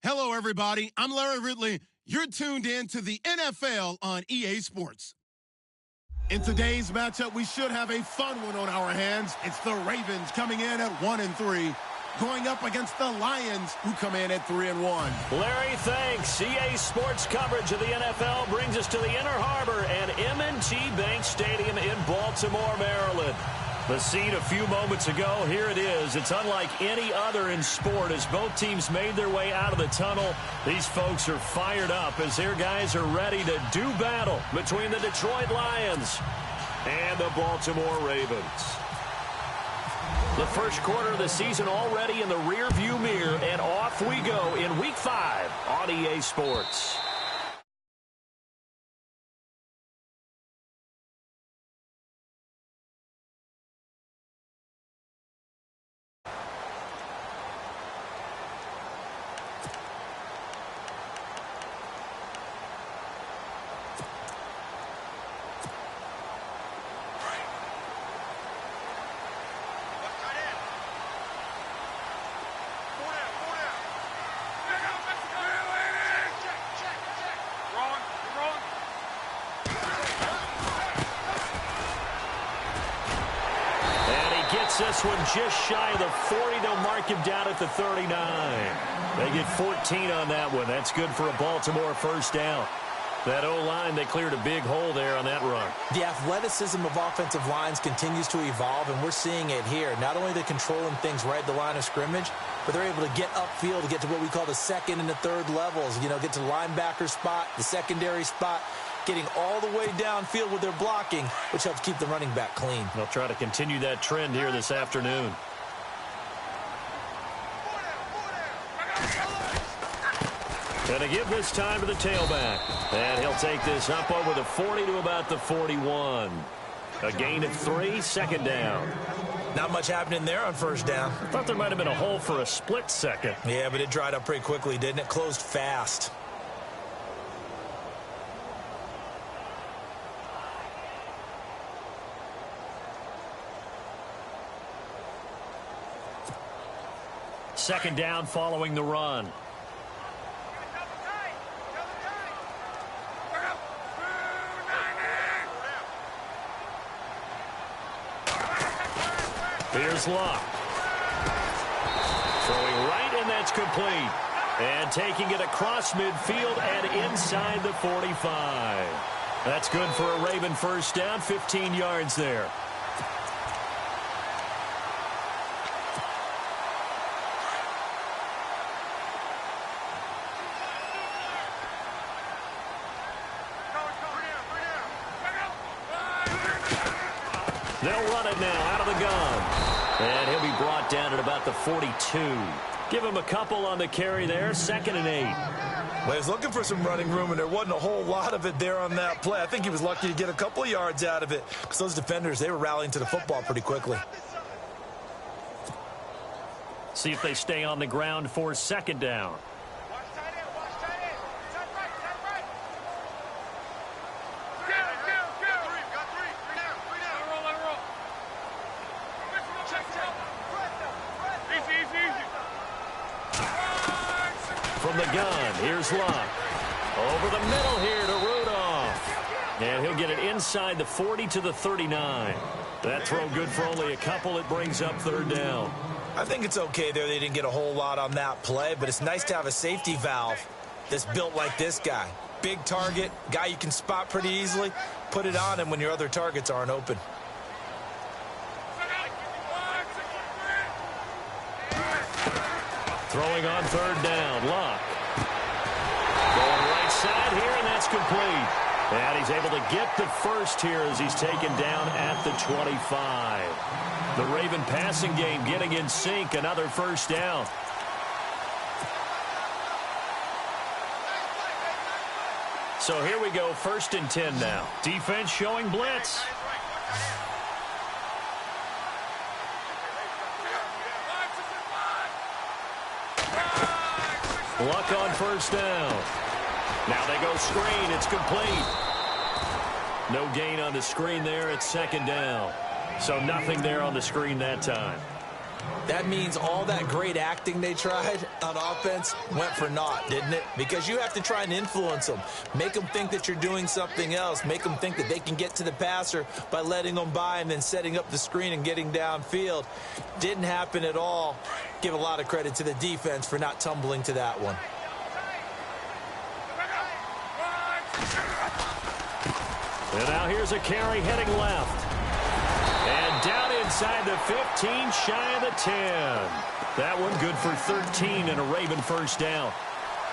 Hello, everybody. I'm Larry Ridley. You're tuned in to the NFL on EA Sports. In today's matchup, we should have a fun one on our hands. It's the Ravens coming in at 1-3, going up against the Lions, who come in at 3-1. Larry, thanks. EA Sports coverage of the NFL brings us to the Inner Harbor and M&T Bank Stadium in Baltimore, Maryland. The scene a few moments ago, here it is. It's unlike any other in sport as both teams made their way out of the tunnel. These folks are fired up as their guys are ready to do battle between the Detroit Lions and the Baltimore Ravens. The first quarter of the season already in the rearview mirror, and off we go in Week 5 on EA Sports. This one just shy of the 40. They'll mark him down at the 39. They get 14 on that one. That's good for a Baltimore first down. That O-line, they cleared a big hole there on that run. The athleticism of offensive lines continues to evolve, and we're seeing it here. Not only are they controlling things right at the line of scrimmage, but they're able to get upfield to get to what we call the second and the third levels. You know, get to the linebacker spot, the secondary spot, getting all the way downfield with their blocking, which helps keep the running back clean. They'll try to continue that trend here this afternoon. Going to give this time to the tailback. And he'll take this up over the 40 to about the 41. A gain of 3, second down. Not much happening there on first down. I thought there might have been a hole for a split second. Yeah, but it dried up pretty quickly, didn't it? Closed fast. Second down following the run. Here's Luck. Throwing right, and that's complete. And taking it across midfield and inside the 45. That's good for a Raven first down, 15 yards there. They'll run it now out of the gun. And he'll be brought down at about the 42. Give him a couple on the carry there, 2nd and 8. Well, he was looking for some running room, and there wasn't a whole lot of it there on that play. I think he was lucky to get a couple of yards out of it because those defenders, they were rallying to the football pretty quickly. See if they stay on the ground for second down. From the gun, here's Luck. Over the middle here to Rudolph. And he'll get it inside the 40 to the 39. That throw good for only a couple. It brings up third down. I think it's okay there. They didn't get a whole lot on that play, but it's nice to have a safety valve that's built like this guy. Big target, guy you can spot pretty easily. Put it on him when your other targets aren't open. Throwing on third down, Luck. Going right side here, and that's complete. And he's able to get the first here as he's taken down at the 25. The Raven passing game getting in sync, another first down. So here we go, 1st and 10 now. Defense showing blitz. Luck on first down. Now they go screen. It's complete. No gain on the screen there. It's second down. So nothing there on the screen that time. That means all that great acting they tried on offense went for naught, didn't it? Because you have to try and influence them. Make them think that you're doing something else. Make them think that they can get to the passer by letting them by and then setting up the screen and getting downfield. Didn't happen at all. Give a lot of credit to the defense for not tumbling to that one. And now here's a carry heading left. And down inside the 15, shy of the 10. That one good for 13 and a Raven first down.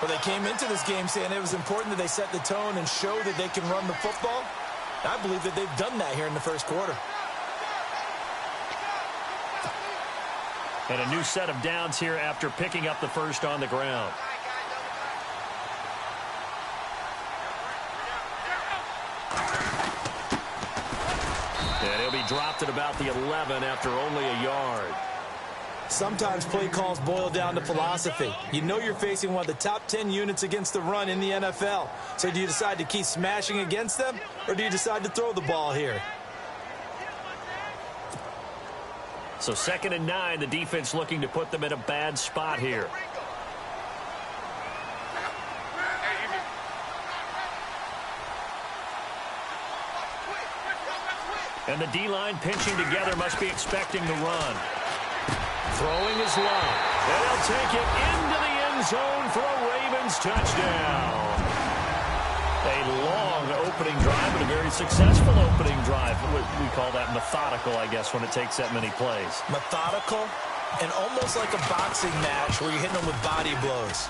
Well, they came into this game saying it was important that they set the tone and show that they can run the football. I believe that they've done that here in the first quarter. And a new set of downs here after picking up the first on the ground. And he'll be dropped at about the 11 after only a yard. Sometimes play calls boil down to philosophy. You know you're facing one of the top 10 units against the run in the NFL. So do you decide to keep smashing against them, or do you decide to throw the ball here? So 2nd and 9, the defense looking to put them in a bad spot here. And the D-line pinching together, must be expecting the run. Throwing is low. And he'll take it into the end zone for a Ravens touchdown. A long opening drive and a very successful opening drive. We call that methodical, I guess, when it takes that many plays. Methodical and almost like a boxing match where you're hitting them with body blows.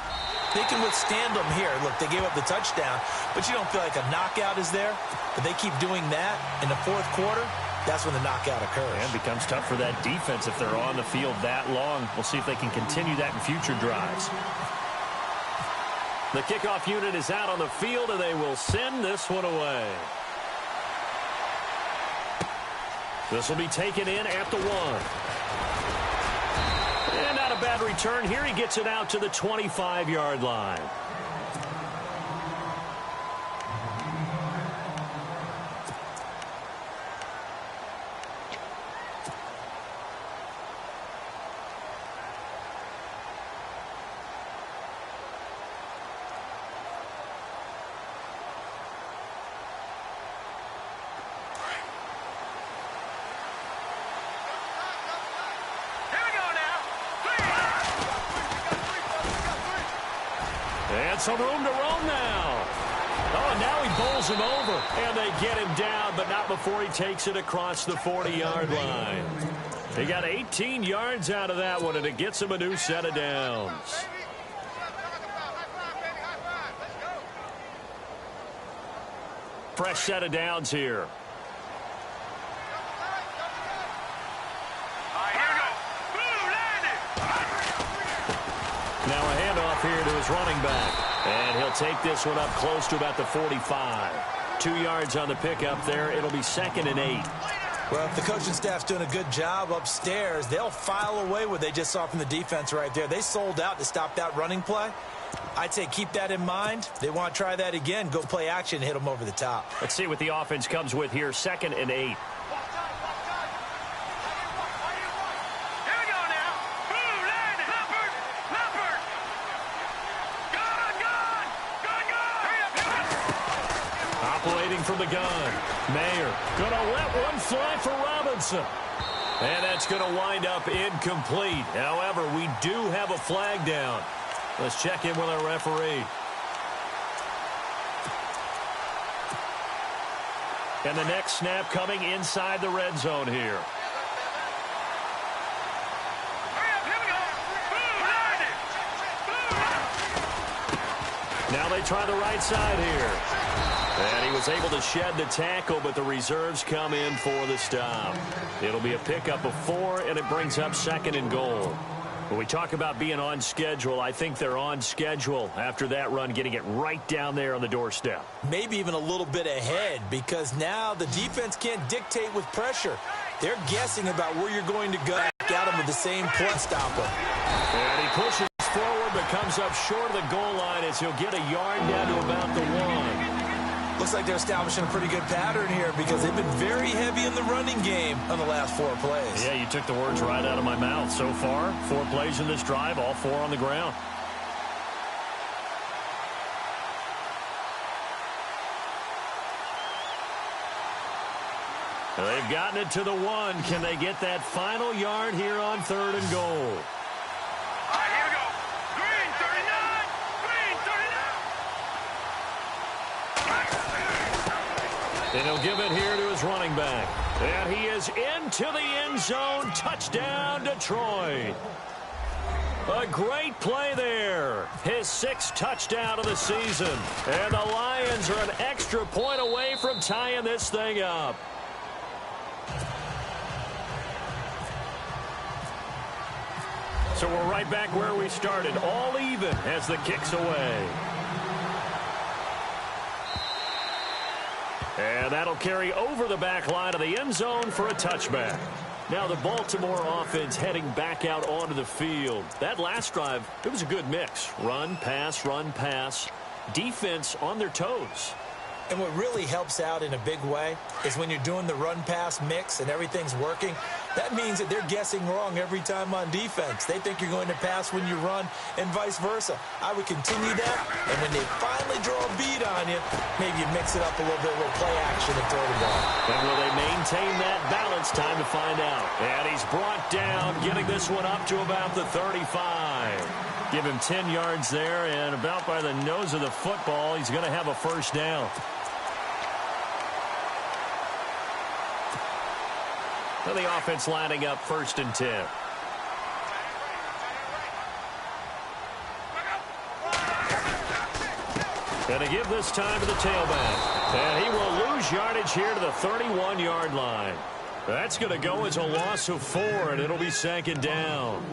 They can withstand them here. Look, they gave up the touchdown, but you don't feel like a knockout is there. But they keep doing that in the fourth quarter. That's when the knockout occurs. And it becomes tough for that defense if they're on the field that long. We'll see if they can continue that in future drives. The kickoff unit is out on the field, and they will send this one away. This will be taken in at the 1. And not a bad return here. He gets it out to the 25-yard line. And some room to roam now. Oh, and now he bowls him over. And they get him down, but not before he takes it across the 40-yard line. He got 18 yards out of that one, and it gets him a new set of downs. Fresh set of downs here. Now a handoff here to his running back. And he'll take this one up close to about the 45. 2 yards on the pickup there. It'll be 2nd and 8. Well, if the coaching staff's doing a good job upstairs, they'll file away what they just saw from the defense right there. They sold out to stop that running play. I'd say keep that in mind. They want to try that again. Go play action and hit them over the top. Let's see what the offense comes with here. 2nd and 8. From the gun. Mayer gonna let one fly for Robinson. And that's gonna wind up incomplete. However, we do have a flag down. Let's check in with our referee. And the next snap coming inside the red zone here. Now they try the right side here. And he was able to shed the tackle, but the reserves come in for the stop. It'll be a pickup of 4, and it brings up 2nd and goal. When we talk about being on schedule, I think they're on schedule after that run, getting it right down there on the doorstep. Maybe even a little bit ahead, because now the defense can't dictate with pressure. They're guessing about where you're going to go. Got him with the same plus stopper. And he pushes forward, but comes up short of the goal line as he'll get a yard down to about the 1. Looks like they're establishing a pretty good pattern here because they've been very heavy in the running game on the last 4 plays. Yeah, you took the words right out of my mouth. So far, 4 plays in this drive, all 4 on the ground. They've gotten it to the 1. Can they get that final yard here on 3rd and goal? And he'll give it here to his running back. And he is into the end zone. Touchdown, Detroit. A great play there. His 6th touchdown of the season. And the Lions are an extra point away from tying this thing up. So we're right back where we started. All even as the kick's away. And that'll carry over the back line of the end zone for a touchback. Now the Baltimore offense heading back out onto the field. That last drive, it was a good mix. Run, pass, defense on their toes. And what really helps out in a big way is when you're doing the run-pass mix and everything's working, that means that they're guessing wrong every time on defense. They think you're going to pass when you run and vice versa. I would continue that, and when they finally draw a beat on you, maybe you mix it up a little bit, a little play action and throw the ball. And will they maintain that balance? Time to find out. And he's brought down, getting this one up to about the 35. Give him 10 yards there, and about by the nose of the football, he's going to have a first down. And the offense lining up 1st and 10. Going to give this time to the tailback. And he will lose yardage here to the 31-yard line. That's going to go as a loss of 4, and it'll be 2nd down.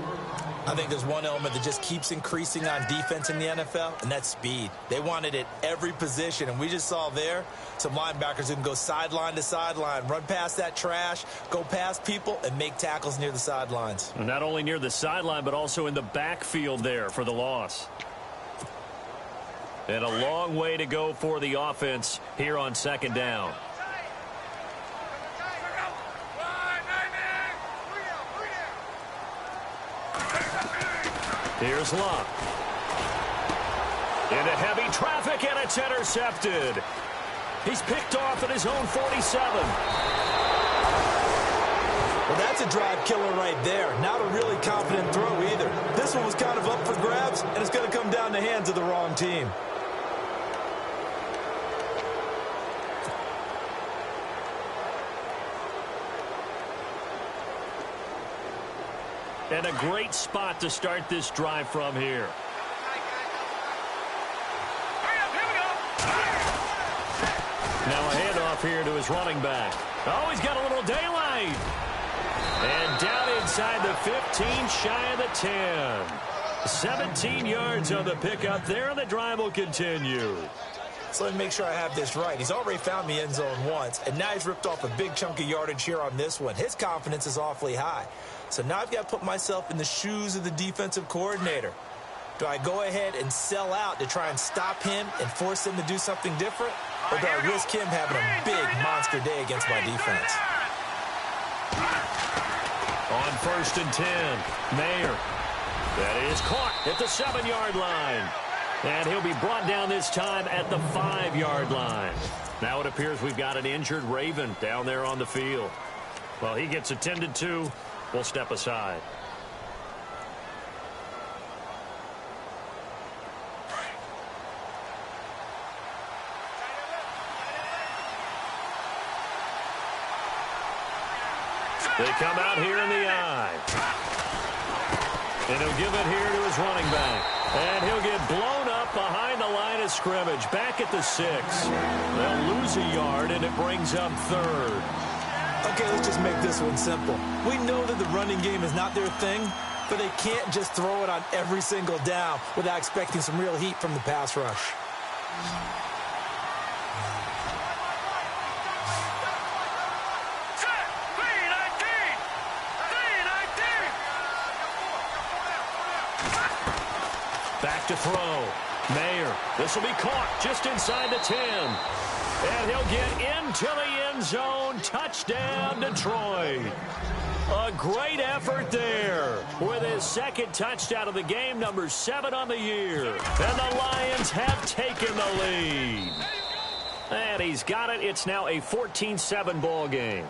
I think there's one element that just keeps increasing on defense in the NFL, and that's speed. They want it at every position, and we just saw there some linebackers who can go sideline to sideline, run past that trash, go past people, and make tackles near the sidelines. And not only near the sideline, but also in the backfield there for the loss. And a long way to go for the offense here on 2nd down. Here's Luck. Into heavy traffic, and it's intercepted. He's picked off at his own 47. Well, that's a drive killer right there. Not a really confident throw either. This one was kind of up for grabs, and it's going to come down the hands of the wrong team. And a great spot to start this drive from here. Now a handoff here to his running back. Oh, he's got a little daylight. And down inside the 15, shy of the 10. 17 yards on the pickup there, and the drive will continue. So let me make sure I have this right. He's already found the end zone once, and now he's ripped off a big chunk of yardage here on this one. His confidence is awfully high. So now I've got to put myself in the shoes of the defensive coordinator. Do I go ahead and sell out to try and stop him and force him to do something different? Or do I risk him having a big monster day against my defense? On 1st and 10, Mayer. That is caught at the 7-yard line. And he'll be brought down this time at the 5-yard line. Now it appears we've got an injured Raven down there on the field. Well, he gets attended to. We'll step aside. They come out here in the eye. And he'll give it here to his running back. And he'll get blown up behind the line of scrimmage. Back at the 6. They'll lose a yard, and it brings up 3rd. Okay, let's just make this one simple. We know that the running game is not their thing, but they can't just throw it on every single down without expecting some real heat from the pass rush. Back to throw. Mayer. This will be caught just inside the 10. And he'll get into the end zone. Touchdown, Detroit. A great effort there with his second touchdown of the game, number 7 on the year. And the Lions have taken the lead. And he's got it. It's now a 14-7 ball game.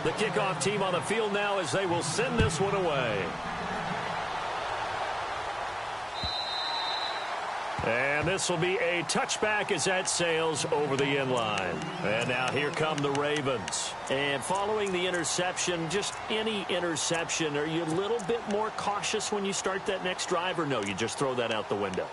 The kickoff team on the field now as they will send this one away. And this will be a touchback as that sails over the end line. And now here come the Ravens. And following the interception, just any interception, are you a little bit more cautious when you start that next drive, or no, you just throw that out the window?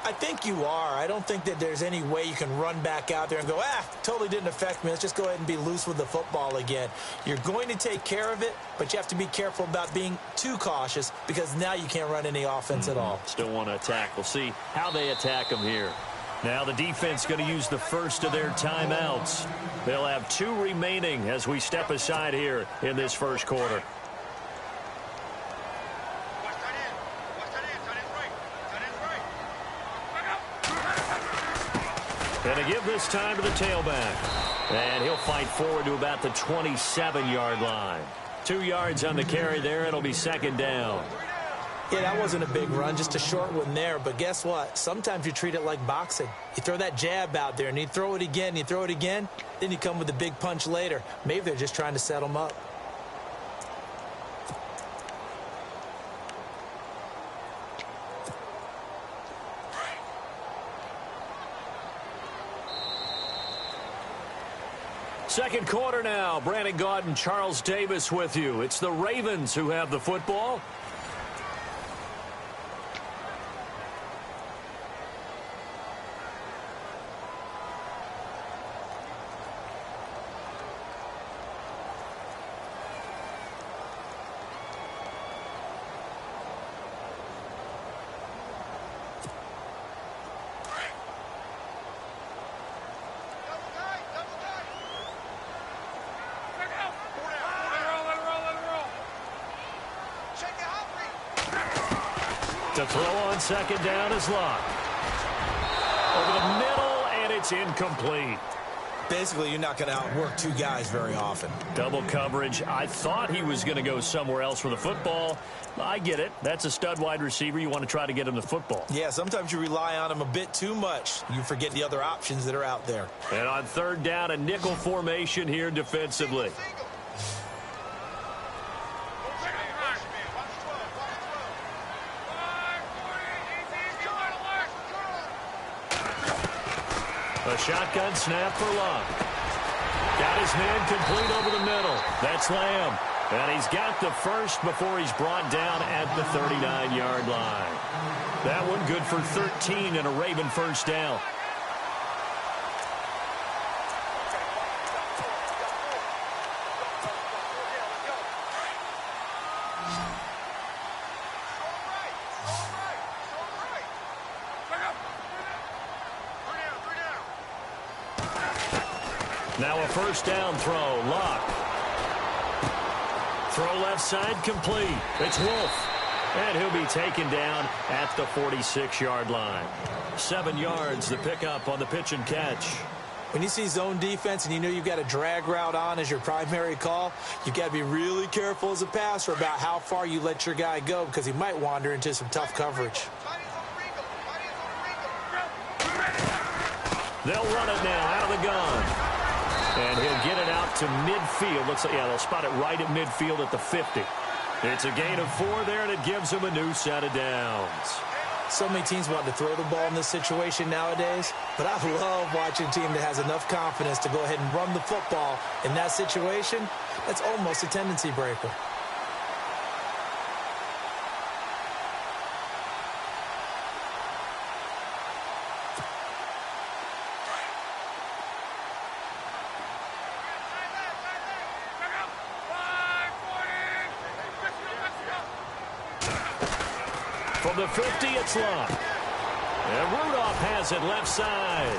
I think you are. I don't think that there's any way you can run back out there and go, totally didn't affect me. Let's just go ahead and be loose with the football again. You're going to take care of it, but you have to be careful about being too cautious because now you can't run any offense at all. Still want to attack. We'll see how they attack them here. Now the defense going to use the first of their timeouts. They'll have 2 remaining as we step aside here in this first quarter. And to give this time to the tailback. And he'll fight forward to about the 27-yard line. 2 yards on the carry there. It'll be second down. Yeah, that wasn't a big run, just a short one there. But guess what? Sometimes you treat it like boxing. You throw that jab out there, and you throw it again, you throw it again. Then you come with a big punch later. Maybe they're just trying to set them up. Second quarter now. Brandon Gaudin and Charles Davis with you. It's the Ravens who have the football. To throw on second down is Locke. Over the middle, and it's incomplete. Basically, you're not going to outwork 2 guys very often. Double coverage. I thought he was going to go somewhere else with the football. I get it. That's a stud wide receiver. You want to try to get him the football. Yeah, sometimes you rely on him a bit too much. You forget the other options that are out there. And on third down, a nickel formation here defensively. A shotgun snap for Locke. Got his man complete over the middle. That's Lamb. And he's got the first before he's brought down at the 39-yard line. That one good for 13 and a Raven first down. Now a first down throw. Locke. Throw left side complete. It's Wolf. And he'll be taken down at the 46-yard line. 7 yards, the pickup on the pitch and catch. When you see zone defense and you know you've got a drag route on as your primary call, you've got to be really careful as a passer about how far you let your guy go because he might wander into some tough coverage. They'll run it now out of the gun. And he'll get it out to midfield. Looks like, yeah, they'll spot it right at midfield at the 50. It's a gain of 4 there, and it gives them a new set of downs. So many teams want to throw the ball in this situation nowadays, but I love watching a team that has enough confidence to go ahead and run the football in that situation. That's almost a tendency breaker. From the 50, it's Locke. And Rudolph has it left side.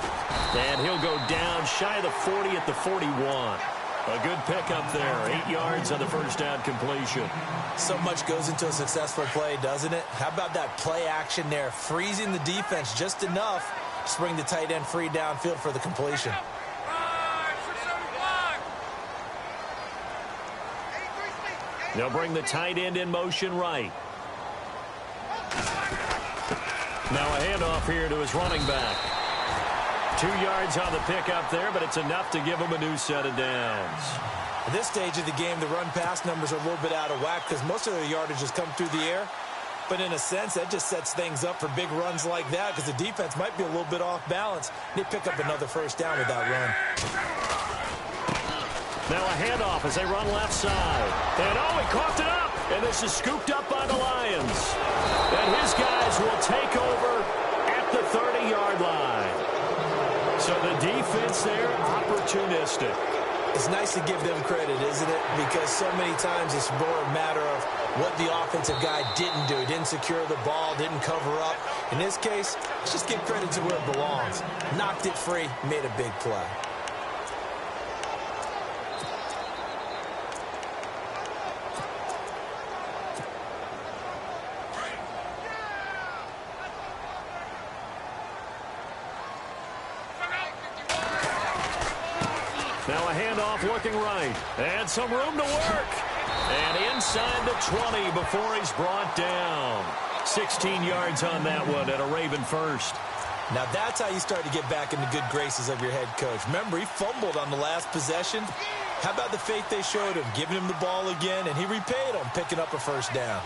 And he'll go down shy of the 40 at the 41. A good pickup there. 8 yards on the first down completion. So much goes into a successful play, doesn't it? How about that play action there? Freezing the defense just enough to bring the tight end free downfield for the completion. They'll bring the tight end in motion right. Now a handoff here to his running back. 2 yards on the pickup there, but it's enough to give him a new set of downs. At this stage of the game, the run-pass numbers are a little bit out of whack because most of their yardage has come through the air. But in a sense, that just sets things up for big runs like that because the defense might be a little bit off balance. They pick up another first down with that run. Now a handoff as they run left side. And oh, he coughed it up. And this is scooped up by the Lions. And his guys will take over at the 30-yard line. So the defense there, opportunistic. It's nice to give them credit, isn't it? Because so many times it's more a matter of what the offensive guy didn't do. Didn't secure the ball, didn't cover up. In this case, let's just give credit to where it belongs. Knocked it free, made a big play. Now a handoff looking right. And some room to work. And inside the 20 before he's brought down. 16 yards on that one and a Raven first. Now that's how you start to get back in the good graces of your head coach. Remember, he fumbled on the last possession. How about the faith they showed him, giving him the ball again, and he repaid him, picking up a first down.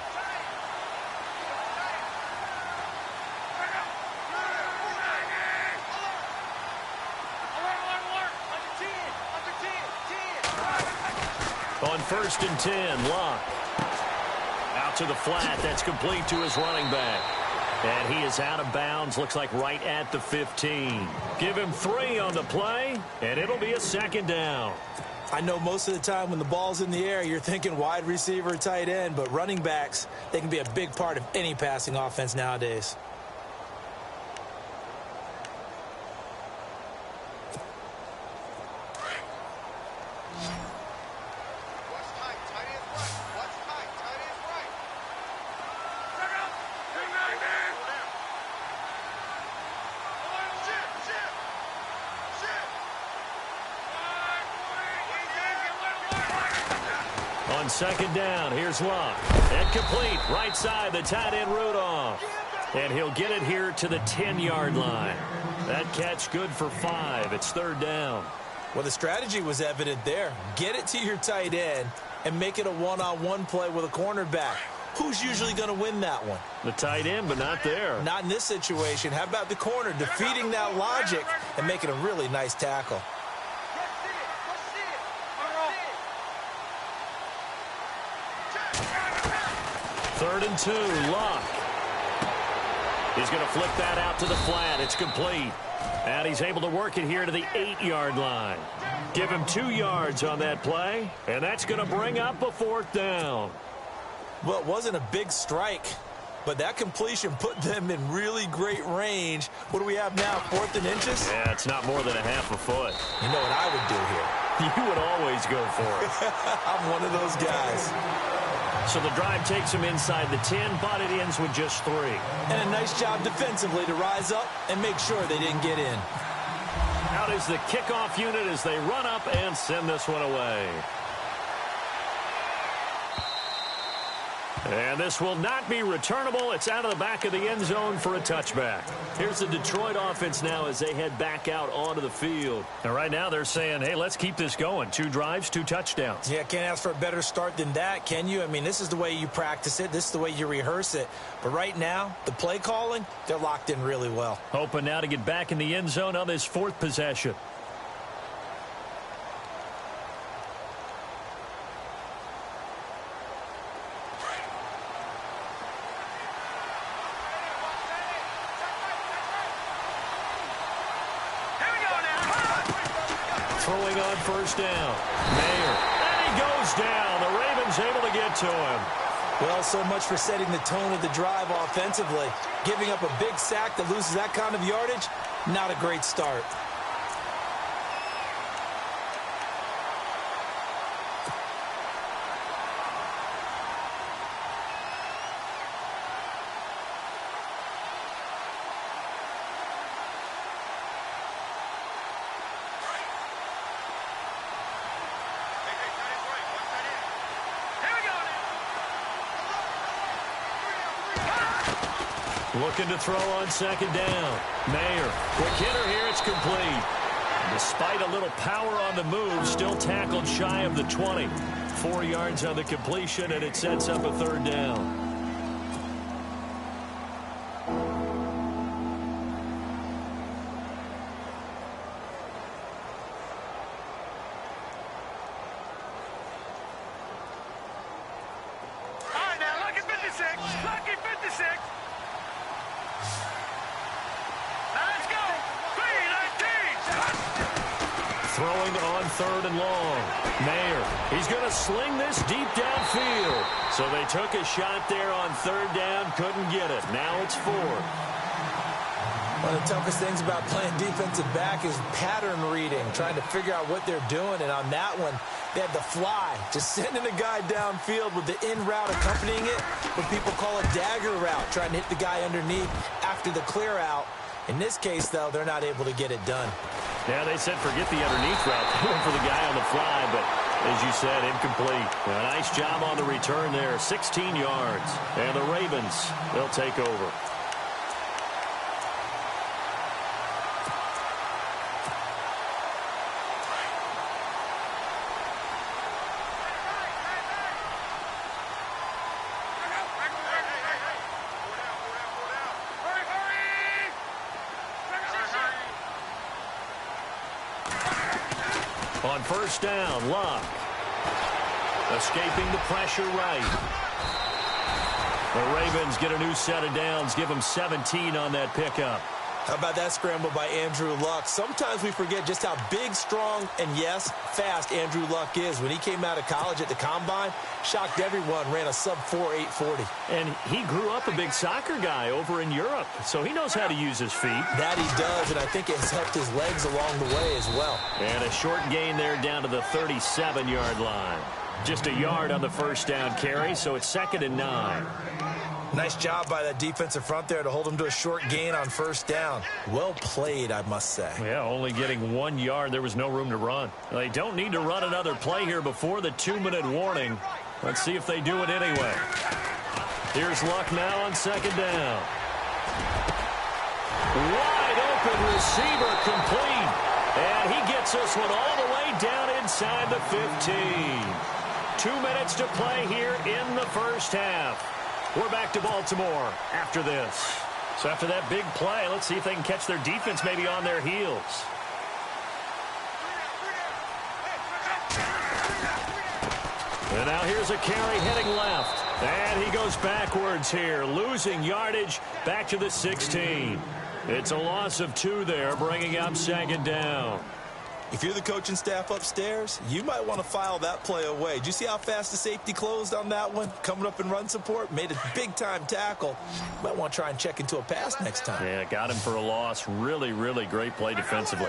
On 1st and 10, Locke. Out to the flat. That's complete to his running back. And he is out of bounds. Looks like right at the 15. Give him 3 on the play, and it'll be a second down. I know most of the time when the ball's in the air, you're thinking wide receiver, tight end, but running backs, they can be a big part of any passing offense nowadays. On second down, here's Locke. And complete, right side, the tight end Rudolph. And he'll get it here to the 10-yard line. That catch good for 5. It's 3rd down. Well, the strategy was evident there. Get it to your tight end and make it a one-on-one play with a cornerback. Who's usually going to win that one? The tight end, but not there. Not in this situation. How about the corner defeating that logic and making a really nice tackle? 3rd and 2, Locke. He's going to flip that out to the flat. It's complete. And he's able to work it here to the 8-yard line. Give him 2 yards on that play, and that's going to bring up a 4th down. Well, it wasn't a big strike, but that completion put them in really great range. What do we have now, 4th and inches? Yeah, it's not more than a half a foot. You know what I would do here? You would always go for it. I'm one of those guys. So the drive takes him inside the 10, but it ends with just 3. And a nice job defensively to rise up and make sure they didn't get in. Out is the kickoff unit as they run up and send this one away. And this will not be returnable. It's out of the back of the end zone for a touchback. Here's the Detroit offense now as they head back out onto the field. And right now they're saying, hey, let's keep this going. 2 drives, 2 touchdowns. Yeah, can't ask for a better start than that, can you? I mean, this is the way you practice it. This is the way you rehearse it. But right now, the play calling, they're locked in really well. Hoping now to get back in the end zone on this 4th possession. Throwing on 1st down. Mayer. And he goes down. The Ravens able to get to him. Well, so much for setting the tone of the drive offensively. Giving up a big sack that loses that kind of yardage, not a great start. Looking to throw on second down. Mayer, quick hitter here, it's complete. Despite a little power on the move, still tackled shy of the 20. 4 yards on the completion, and it sets up a third down. Throwing on third and long. Mayer, he's going to sling this deep downfield. So they took a shot there on third down, couldn't get it. Now it's fourth. One of the toughest things about playing defensive back is pattern reading, trying to figure out what they're doing. And on that one, they had the fly, just sending a guy downfield with the in route accompanying it, what people call a dagger route, trying to hit the guy underneath after the clear out. In this case, though, they're not able to get it done. Yeah, they said forget the underneath route. They went for the guy on the fly, but as you said, incomplete. A nice job on the return there, 16 yards. And the Ravens, they'll take over. On first down, Luck. Escaping the pressure right. The Ravens get a new set of downs, give them 17 on that pickup. How about that scramble by Andrew Luck? Sometimes we forget just how big, strong, and yes, fast Andrew Luck is. When he came out of college at the Combine, shocked everyone, ran a sub-4 840. And he grew up a big soccer guy over in Europe, so he knows how to use his feet. That he does, and I think it has helped his legs along the way as well. And a short gain there down to the 37-yard line. Just a yard on the first down carry, so it's 2nd and 9. Nice job by that defensive front there to hold him to a short gain on first down. Well played, I must say. Yeah, only getting 1 yard. There was no room to run. They don't need to run another play here before the 2-minute warning. Let's see if they do it anyway. Here's Luck now on second down. Wide open receiver complete. And he gets this one all the way down inside the 15. 2 minutes to play here in the first half. We're back to Baltimore after this. So after that big play, let's see if they can catch their defense maybe on their heels. And now here's a carry heading left. And he goes backwards here, losing yardage back to the 16. It's a loss of 2 there, bringing up 2nd down. If you're the coaching staff upstairs, you might want to file that play away. Did you see how fast the safety closed on that one? Coming up in run support, made a big-time tackle. Might want to try and check into a pass next time. Yeah, got him for a loss. Really, really great play defensively.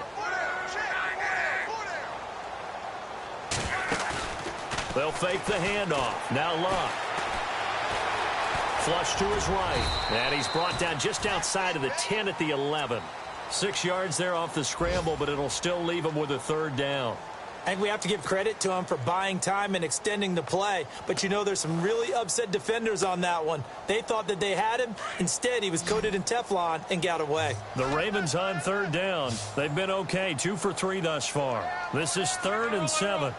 They'll fake the handoff. Now Luck. Flush to his right. And he's brought down just outside of the 10 at the 11. 6 yards there off the scramble, but it'll still leave him with a 3rd down. I think we have to give credit to him for buying time and extending the play. But, you know, there's some really upset defenders on that one. They thought that they had him. Instead, he was coated in Teflon and got away. The Ravens on 3rd down. They've been okay, 2 for 3 thus far. This is 3rd and 7.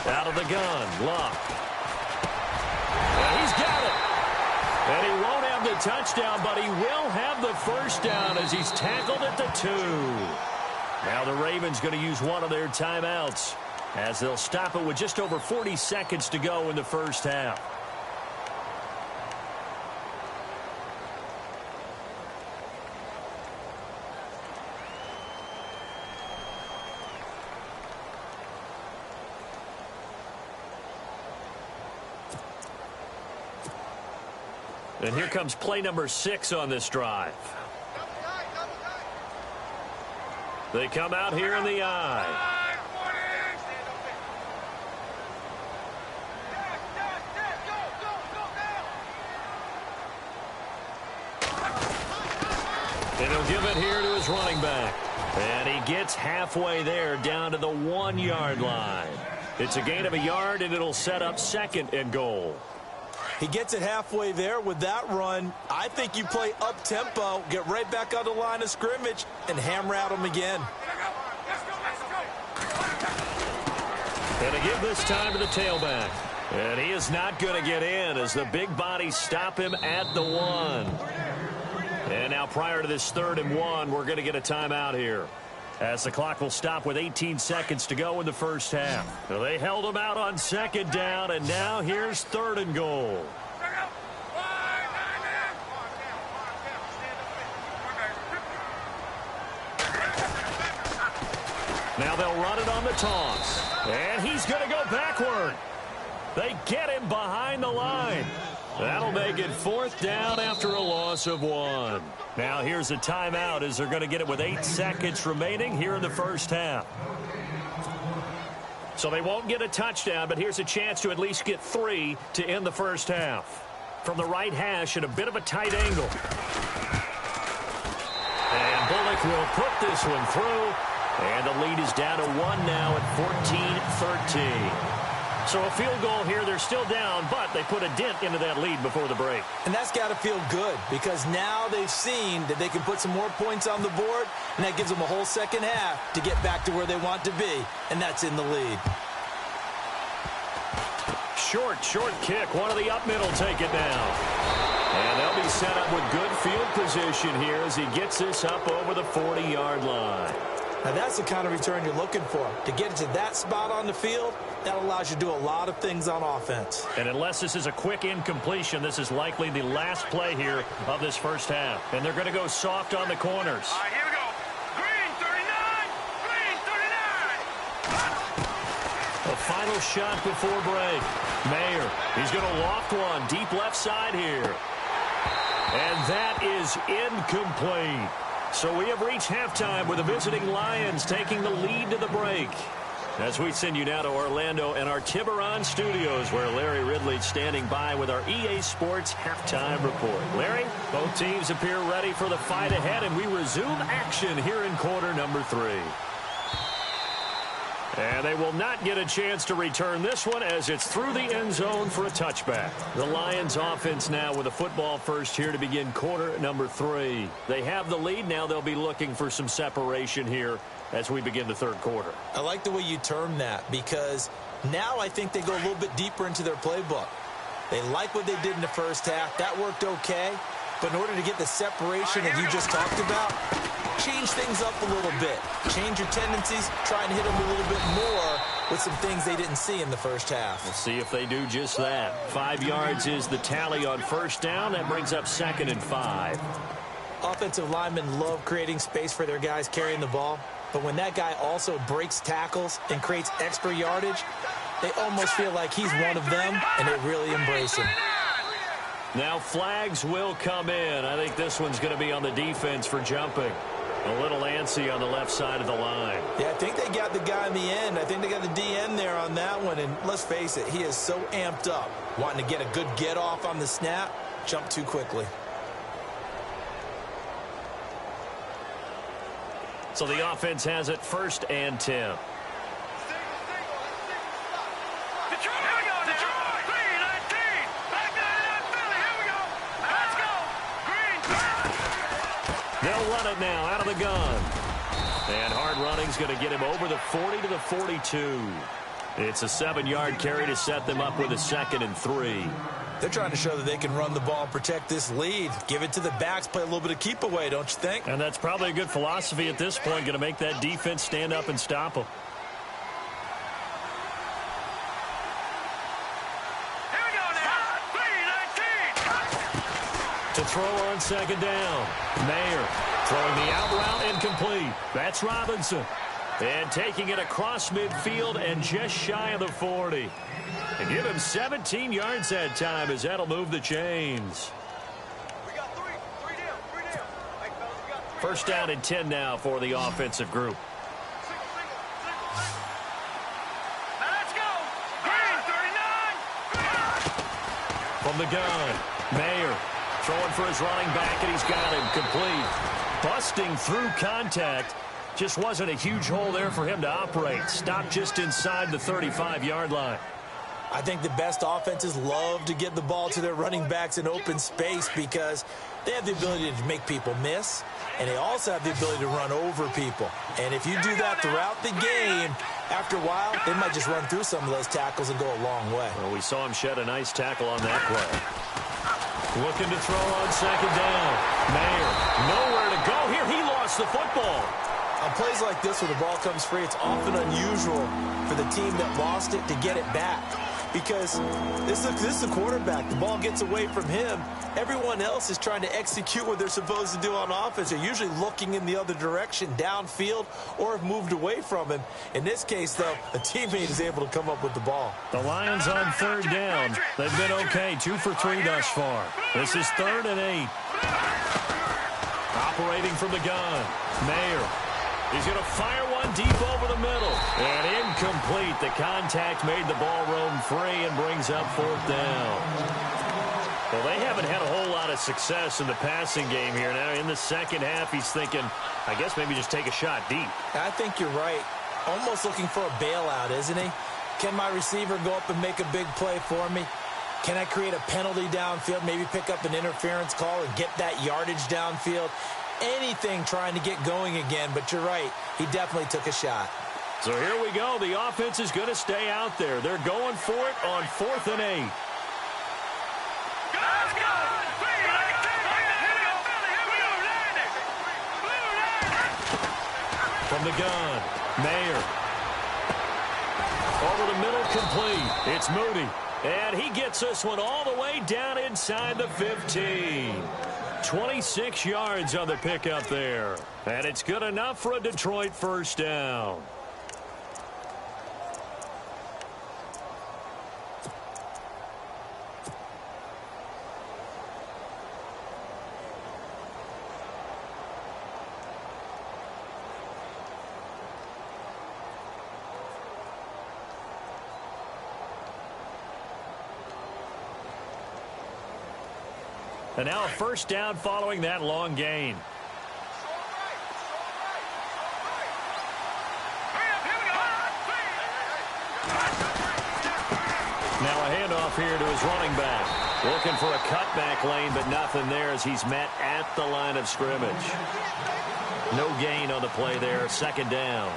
Out of the gun, Luck. And he's got it. And he won't have the touchdown, but he will have the first down as he's tackled at the 2. Now the Ravens going to use one of their timeouts as they'll stop it with just over 40 seconds to go in the first half. And here comes play number 6 on this drive. They come out here in the eye. And he'll give it here to his running back. And he gets halfway there down to the 1-yard line. It's a gain of a yard, and it'll set up 2nd and goal. He gets it halfway there with that run. I think you play up-tempo, get right back on the line of scrimmage, and hammer at him again. And to give this time to the tailback. And he is not going to get in as the big bodies stop him at the 1. And now prior to this 3rd and 1, we're going to get a timeout here, as the clock will stop with 18 seconds to go in the first half. So they held him out on 2nd down, and now here's 3rd and goal. Now they'll run it on the toss. And he's going to go backward. They get him behind the line. That'll make it 4th down after a loss of 1. Now here's a timeout as they're going to get it with 8 seconds remaining here in the first half. So they won't get a touchdown, but here's a chance to at least get 3 to end the first half. From the right hash at a bit of a tight angle. And Bullock will put this one through. And the lead is down to 1 now at 14-13. So a field goal here, they're still down, but they put a dent into that lead before the break. And that's got to feel good, because now they've seen that they can put some more points on the board, and that gives them a whole second half to get back to where they want to be, and that's in the lead. Short kick. One of the up middle take it down. And they'll be set up with good field position here as he gets this up over the 40-yard line. Now, that's the kind of return you're looking for. To get it to that spot on the field, that allows you to do a lot of things on offense. And unless this is a quick incompletion, this is likely the last play here of this first half. And they're going to go soft on the corners. All right, here we go. Green 39. A final shot before break. Mayer, he's going to loft one deep left side here. And that is incomplete. So we have reached halftime with the visiting Lions taking the lead to the break. As we send you now to Orlando and our Tiburon studios, where Larry Ridley's standing by with our EA Sports halftime report. Larry, both teams appear ready for the fight ahead, and we resume action here in quarter number 3. And they will not get a chance to return this one as it's through the end zone for a touchback. The Lions offense now with a football first here to begin quarter number 3. They have the lead. Now they'll be looking for some separation here as we begin the third quarter. I like the way you term that, because now I think they go a little bit deeper into their playbook. They like what they did in the first half. That worked okay. But in order to get the separation that you just talked about, change things up a little bit. Change your tendencies. Try and hit them a little bit more with some things they didn't see in the first half. We'll see if they do just that. 5 yards is the tally on first down. That brings up 2nd and 5. Offensive linemen love creating space for their guys carrying the ball. But when that guy also breaks tackles and creates extra yardage, they almost feel like he's one of them, and they really embrace him. Now flags will come in. I think this one's going to be on the defense for jumping. A little antsy on the left side of the line. Yeah, I think they got the guy in the end. I think they got the DN there on that one. And let's face it, he is so amped up, wanting to get a good get off on the snap, jump too quickly. So the offense has it 1st and 10. They'll run it now out of the gun. And hard running's going to get him over the 40 to the 42. It's a 7-yard carry to set them up with a 2nd and 3. They're trying to show that they can run the ball and protect this lead. Give it to the backs, play a little bit of keep away, don't you think? And that's probably a good philosophy at this point, going to make that defense stand up and stop them. Here we go now. 3-19. To throw on 2nd down. Mayer throwing the out route incomplete. That's Robinson. And taking it across midfield and just shy of the 40. And give him 17 yards that time as that'll move the chains. We got three down. Hey, fellas, we got 3. 1st down and 10 now for the offensive group. Now let's go. Green 39. From the gun, Mayer Throwing for his running back, and he's got him complete. Busting through contact. Just wasn't a huge hole there for him to operate. Stopped just inside the 35-yard line. I think the best offenses love to get the ball to their running backs in open space because they have the ability to make people miss, and they also have the ability to run over people. And if you do that throughout the game, after a while, they might just run through some of those tackles and go a long way. Well, we saw him shed a nice tackle on that play. Looking to throw on second down. Mayer, nowhere to go here. He lost the football. On plays like this where the ball comes free, it's often unusual for the team that lost it to get it back. Because this is the quarterback. The ball gets away from him. Everyone else is trying to execute what they're supposed to do on offense. They're usually looking in the other direction, downfield, or have moved away from him. In this case, though, a teammate is able to come up with the ball. The Lions on third down. They've been okay, 2 for 3 thus far. This is 3rd and 8. Operating from the gun. Mayer. He's going to fire one deep over the middle. And incomplete. The contact made the ball roam free and brings up 4th down. Well, they haven't had a whole lot of success in the passing game here. Now, in the second half, he's thinking, I guess maybe just take a shot deep. I think you're right. Almost looking for a bailout, isn't he? Can my receiver go up and make a big play for me? Can I create a penalty downfield, maybe pick up an interference call and get that yardage downfield? Anything trying to get going again, but you're right. He definitely took a shot. So here we go. The offense is going to stay out there. They're going for it on 4th and 8. From the gun, Mayer. Over the middle, complete. It's Moody. And he gets this one all the way down inside the 15. 26 yards on the pickup there. And it's good enough for a Detroit first down. And now a first down following that long gain. Now a handoff here to his running back. Looking for a cutback lane, but nothing there as he's met at the line of scrimmage. No gain on the play there. 2nd down.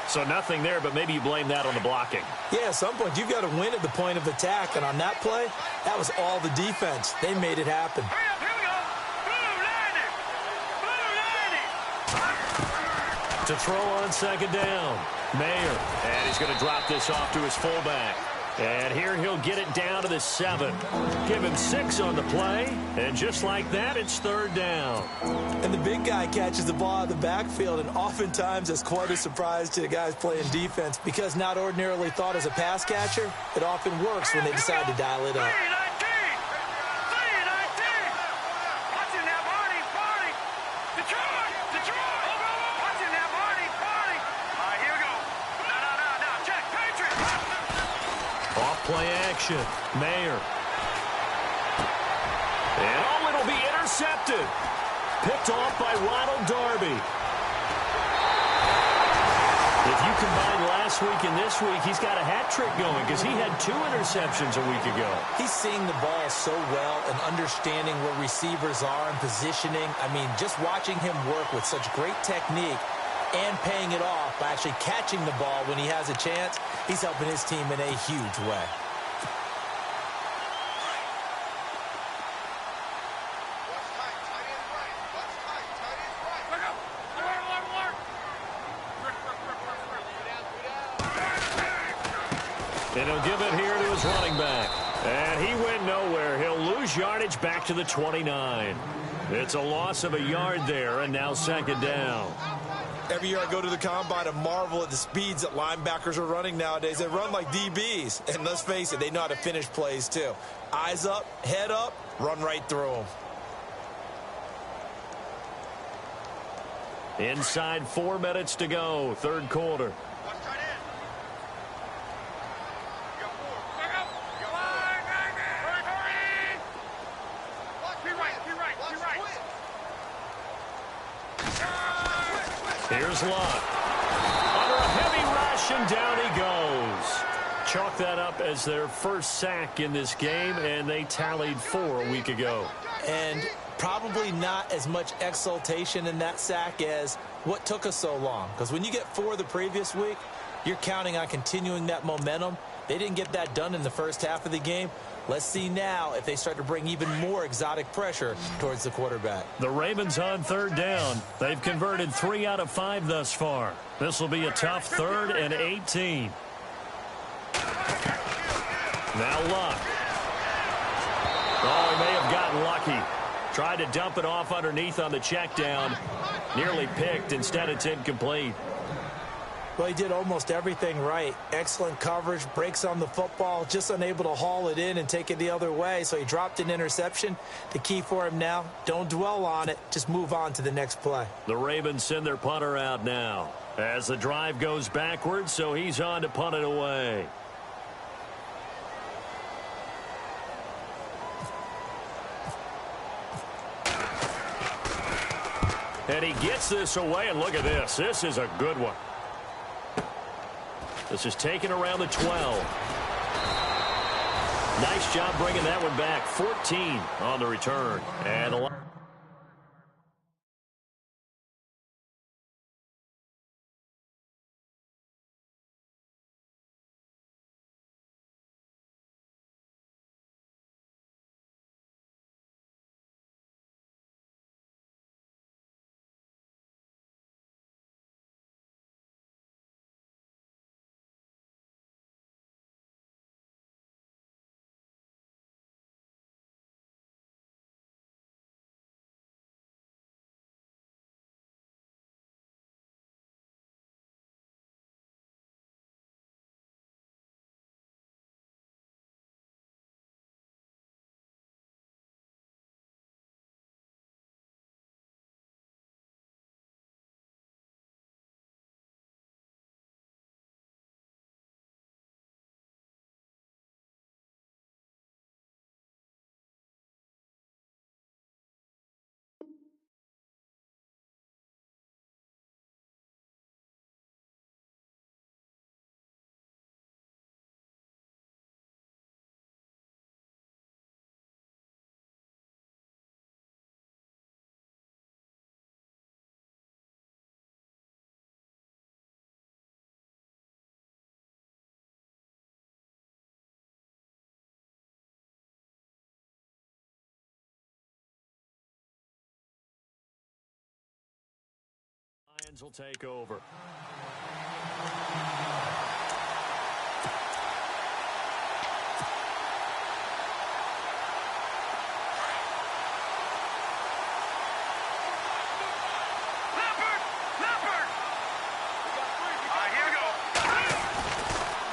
So nothing there, but maybe you blame that on the blocking. Yeah, at some point you've got to win at the point of attack, and on that play, that was all the defense. They made it happen. To throw on 2nd down, Mayer. And he's going to drop this off to his fullback. And here he'll get it down to the 7. Give him 6 on the play. And just like that, it's 3rd down. And the big guy catches the ball out of the backfield, and oftentimes it's quite a surprise to the guys playing defense because not ordinarily thought as a pass catcher, it often works when they decide to dial it up. Play action. Mayer. And oh, it'll be intercepted. Picked off by Ronald Darby. If you combine last week and this week, he's got a hat trick going because he had 2 interceptions a week ago. He's seeing the ball so well and understanding where receivers are and positioning. I mean, just watching him work with such great technique and paying it off by actually catching the ball when he has a chance, he's helping his team in a huge way. And he'll give it here to his running back. And he went nowhere. He'll lose yardage back to the 29. It's a loss of a yard there, and now 2nd down. Every year I go to the combine and marvel at the speeds that linebackers are running nowadays. They run like DBs. And let's face it, they know how to finish plays too. Eyes up, head up, run right through them. Inside 4 minutes to go, 3rd quarter. Here's Luck. Under a heavy rush, and down he goes. Chalk that up as their first sack in this game, and they tallied 4 a week ago. And probably not as much exultation in that sack as what took us so long. Because when you get 4 the previous week, you're counting on continuing that momentum. They didn't get that done in the first half of the game. Let's see now if they start to bring even more exotic pressure towards the quarterback. The Ravens on 3rd down. They've converted 3 out of 5 thus far. This will be a tough 3rd and 18. Now Luck. Oh, he may have gotten lucky. Tried to dump it off underneath on the check down. Nearly picked. Instead, it's incomplete. Well, he did almost everything right. Excellent coverage, breaks on the football, just unable to haul it in and take it the other way. So he dropped an interception. The key for him now, don't dwell on it. Just move on to the next play. The Ravens send their punter out now as the drive goes backwards, so he's on to punt it away. And he gets this away, and look at this. This is a good one. This is taken around the 12. Nice job bringing that one back. 14 on the return. And a Lions will take over.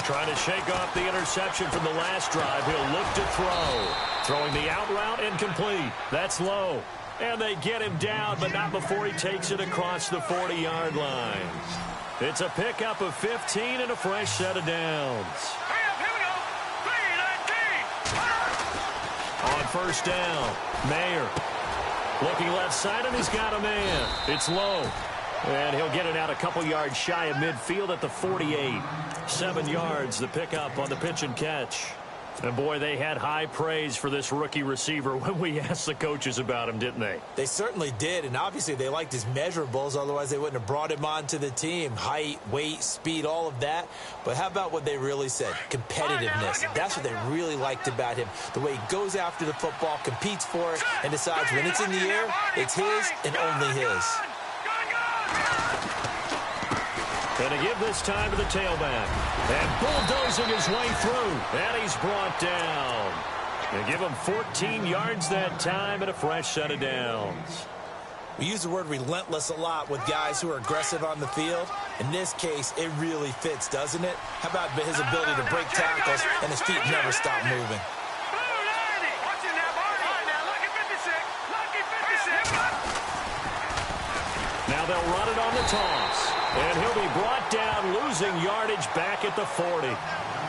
Trying to shake off the interception from the last drive. He'll look to throw. Throwing the out route incomplete. That's low. And they get him down, but not before he takes it across the 40-yard line. It's a pickup of 15 and a fresh set of downs. Here we go. 3-19. On first down, Mayer. Looking left side, and he's got a man. It's low. And he'll get it out a couple yards shy of midfield at the 48. 7 yards, the pickup on the pitch and catch. And, boy, they had high praise for this rookie receiver when we asked the coaches about him, didn't they? They certainly did, and obviously they liked his measurables. Otherwise, they wouldn't have brought him onto the team. Height, weight, speed, all of that. But how about what they really said? Competitiveness. That's what they really liked about him. The way he goes after the football, competes for it, and decides when it's in the air, it's his and only his. Going to give this time to the tailback. And bulldozing his way through. And he's brought down. They give him 14 yards that time and a fresh set of downs. We use the word relentless a lot with guys who are aggressive on the field. In this case, it really fits, doesn't it? How about his ability to break tackles and his feet never stop moving? Now they'll run it on the toss. And he'll be brought down, losing yardage back at the 40.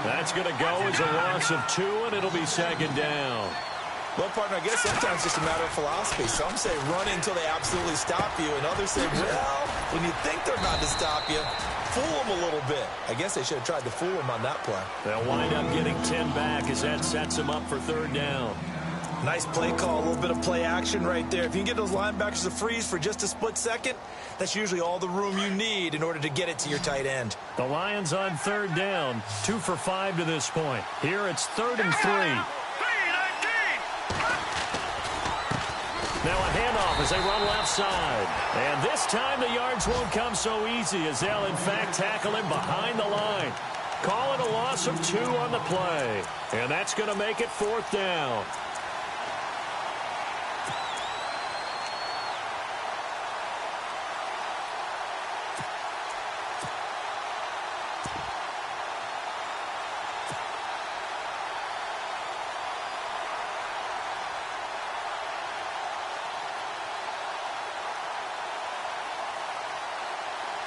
That's going to go as a loss of 2, and it'll be second down. Well, partner, I guess sometimes it's just a matter of philosophy. Some say run until they absolutely stop you, and others say, well, When you think they're about to stop you, fool them a little bit. I guess they should have tried to fool them on that play. They'll wind up getting 10 back as that sets them up for third down. Nice play call, a little bit of play action right there. If you can get those linebackers to freeze for just a split second, that's usually all the room you need in order to get it to your tight end. The Lions on third down, 2 for 5 to this point. Here it's 3rd and 3. Now a handoff as they run left side. And this time the yards won't come so easy as they'll in fact tackle him behind the line. Call it a loss of 2 on the play. And that's going to make it 4th down.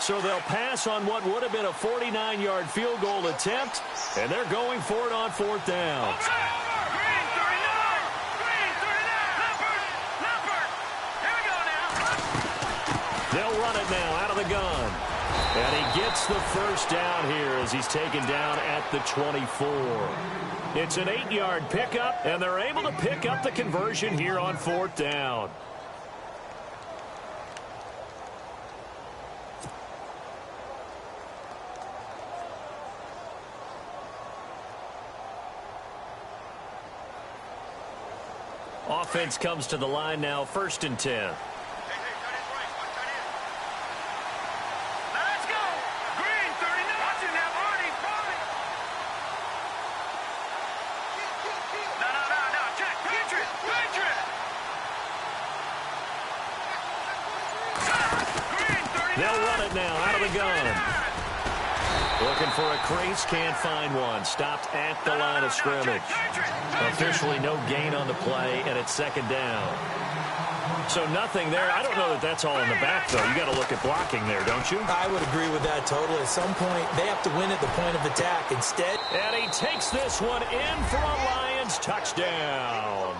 So they'll pass on what would have been a 49-yard field goal attempt, and they're going for it on 4th down. They'll run it now out of the gun. And he gets the first down here as he's taken down at the 24. It's an 8-yard pickup, and they're able to pick up the conversion here on 4th down. Offense comes to the line now, 1st and 10. They'll run it now out of the gun. Looking for a crease, can't find one. Stopped at the line of scrimmage. Officially no gain on the play, and it's 2nd down. So nothing there. I don't know that that's all in the back, though. You got to look at blocking there, don't you? I would agree with that totally. At some point, they have to win at the point of attack. Instead, and he takes this one in for a Lions touchdown.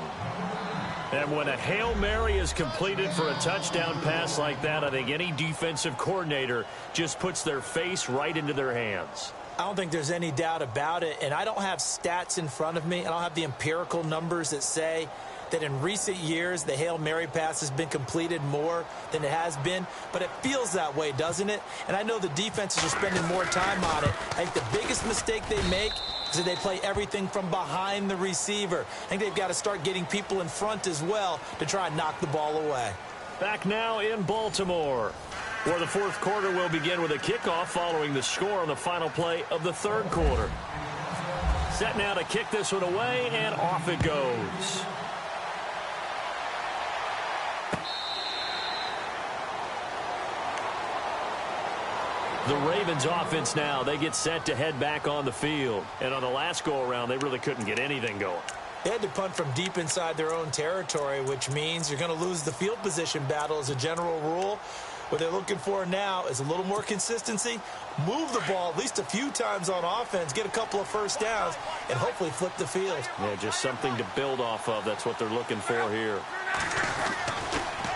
And when a Hail Mary is completed for a touchdown pass like that, I think any defensive coordinator just puts their face right into their hands. I don't think there's any doubt about it, and I don't have stats in front of me. I don't have the empirical numbers that say that in recent years the Hail Mary pass has been completed more than it has been, but it feels that way, doesn't it? And I know the defenses are spending more time on it. I think the biggest mistake they make is that they play everything from behind the receiver. I think they've got to start getting people in front as well to try and knock the ball away. Back now in Baltimore, where the 4th quarter will begin with a kickoff following the score on the final play of the 3rd quarter. Set now to kick this one away, and off it goes. The Ravens offense now, they get set to head back on the field. And on the last go-around, they really couldn't get anything going. They had to punt from deep inside their own territory, which means you're going to lose the field position battle as a general rule. What they're looking for now is a little more consistency, move the ball at least a few times on offense, get a couple of first downs, and hopefully flip the field. Yeah, just something to build off of. That's what they're looking for here.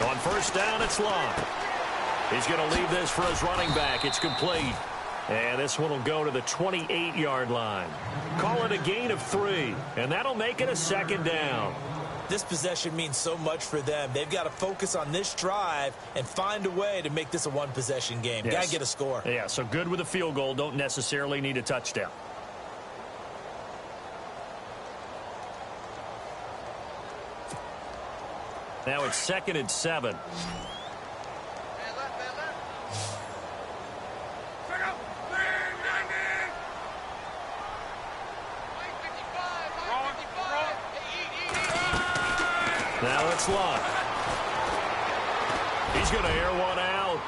On 1st down, it's Locke. He's going to leave this for his running back. It's complete. And this one will go to the 28-yard line. Call it a gain of 3, and that'll make it a 2nd down. This possession means so much for them. They've got to focus on this drive and find a way to make this a one-possession game. Yes. Got to get a score. Yeah, so good with a field goal. Don't necessarily need a touchdown. Now it's 2nd and 7. Now it's Locke. He's going to air one out.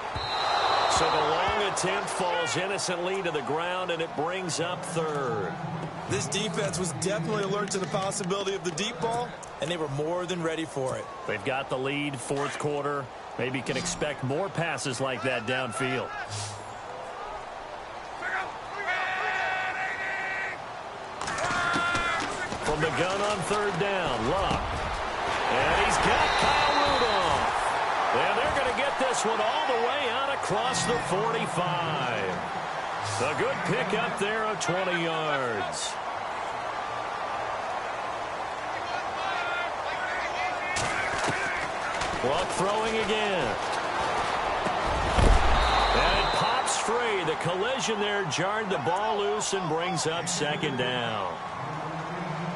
So the long attempt falls innocently to the ground, and it brings up 3rd. This defense was definitely alert to the possibility of the deep ball, and they were more than ready for it. They've got the lead, 4th quarter. Maybe can expect more passes like that downfield. From the gun on 3rd down, Locke. And he's got Kyle Rudolph. And they're going to to get this one all the way out across the 45. A good pickup there of 20 yards. Clock throwing again. And it pops free. The collision there jarred the ball loose and brings up second down.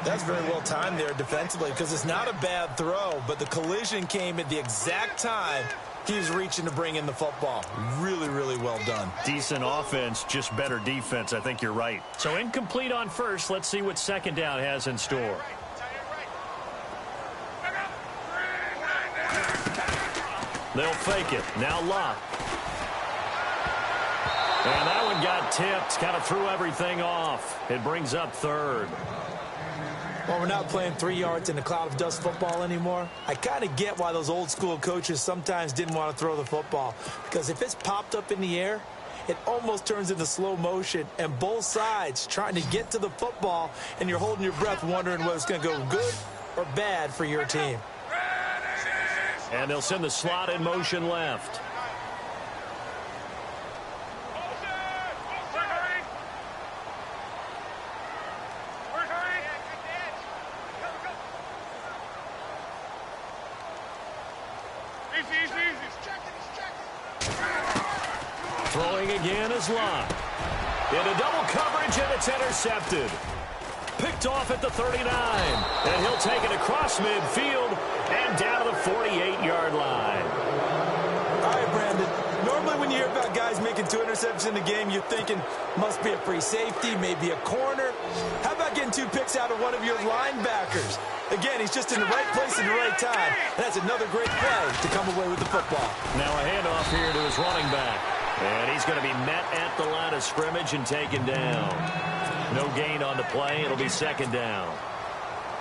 That's very well timed there defensively because it's not a bad throw, but the collision came at the exact time he was reaching to bring in the football. Really, really well done. Decent offense, just better defense. I think you're right. So incomplete on first. Let's see what second down has in store. They'll fake it. Now Locke. And that one got tipped. Kind of threw everything off. It brings up third. Well, we're not playing 3 yards in a cloud of dust football anymore. I kind of get why those old school coaches sometimes didn't want to throw the football. Because if it's popped up in the air, it almost turns into slow motion. And both sides trying to get to the football, and you're holding your breath wondering whether it's going to go good or bad for your team. And they'll send the slot in motion left. Throwing again is Locke. Into double coverage, and it's intercepted. Picked off at the 39. And he'll take it across midfield and down to the 48-yard line. All right, Brandon. Normally when you hear about guys making 2 interceptions in the game, you're thinking must be a free safety, maybe a corner. How about getting 2 picks out of one of your linebackers? Again, he's just in the right place at the right time. And that's another great play to come away with the football. Now a handoff here to his running back. And he's going to be met at the line of scrimmage and taken down. No gain on the play. It'll be second down.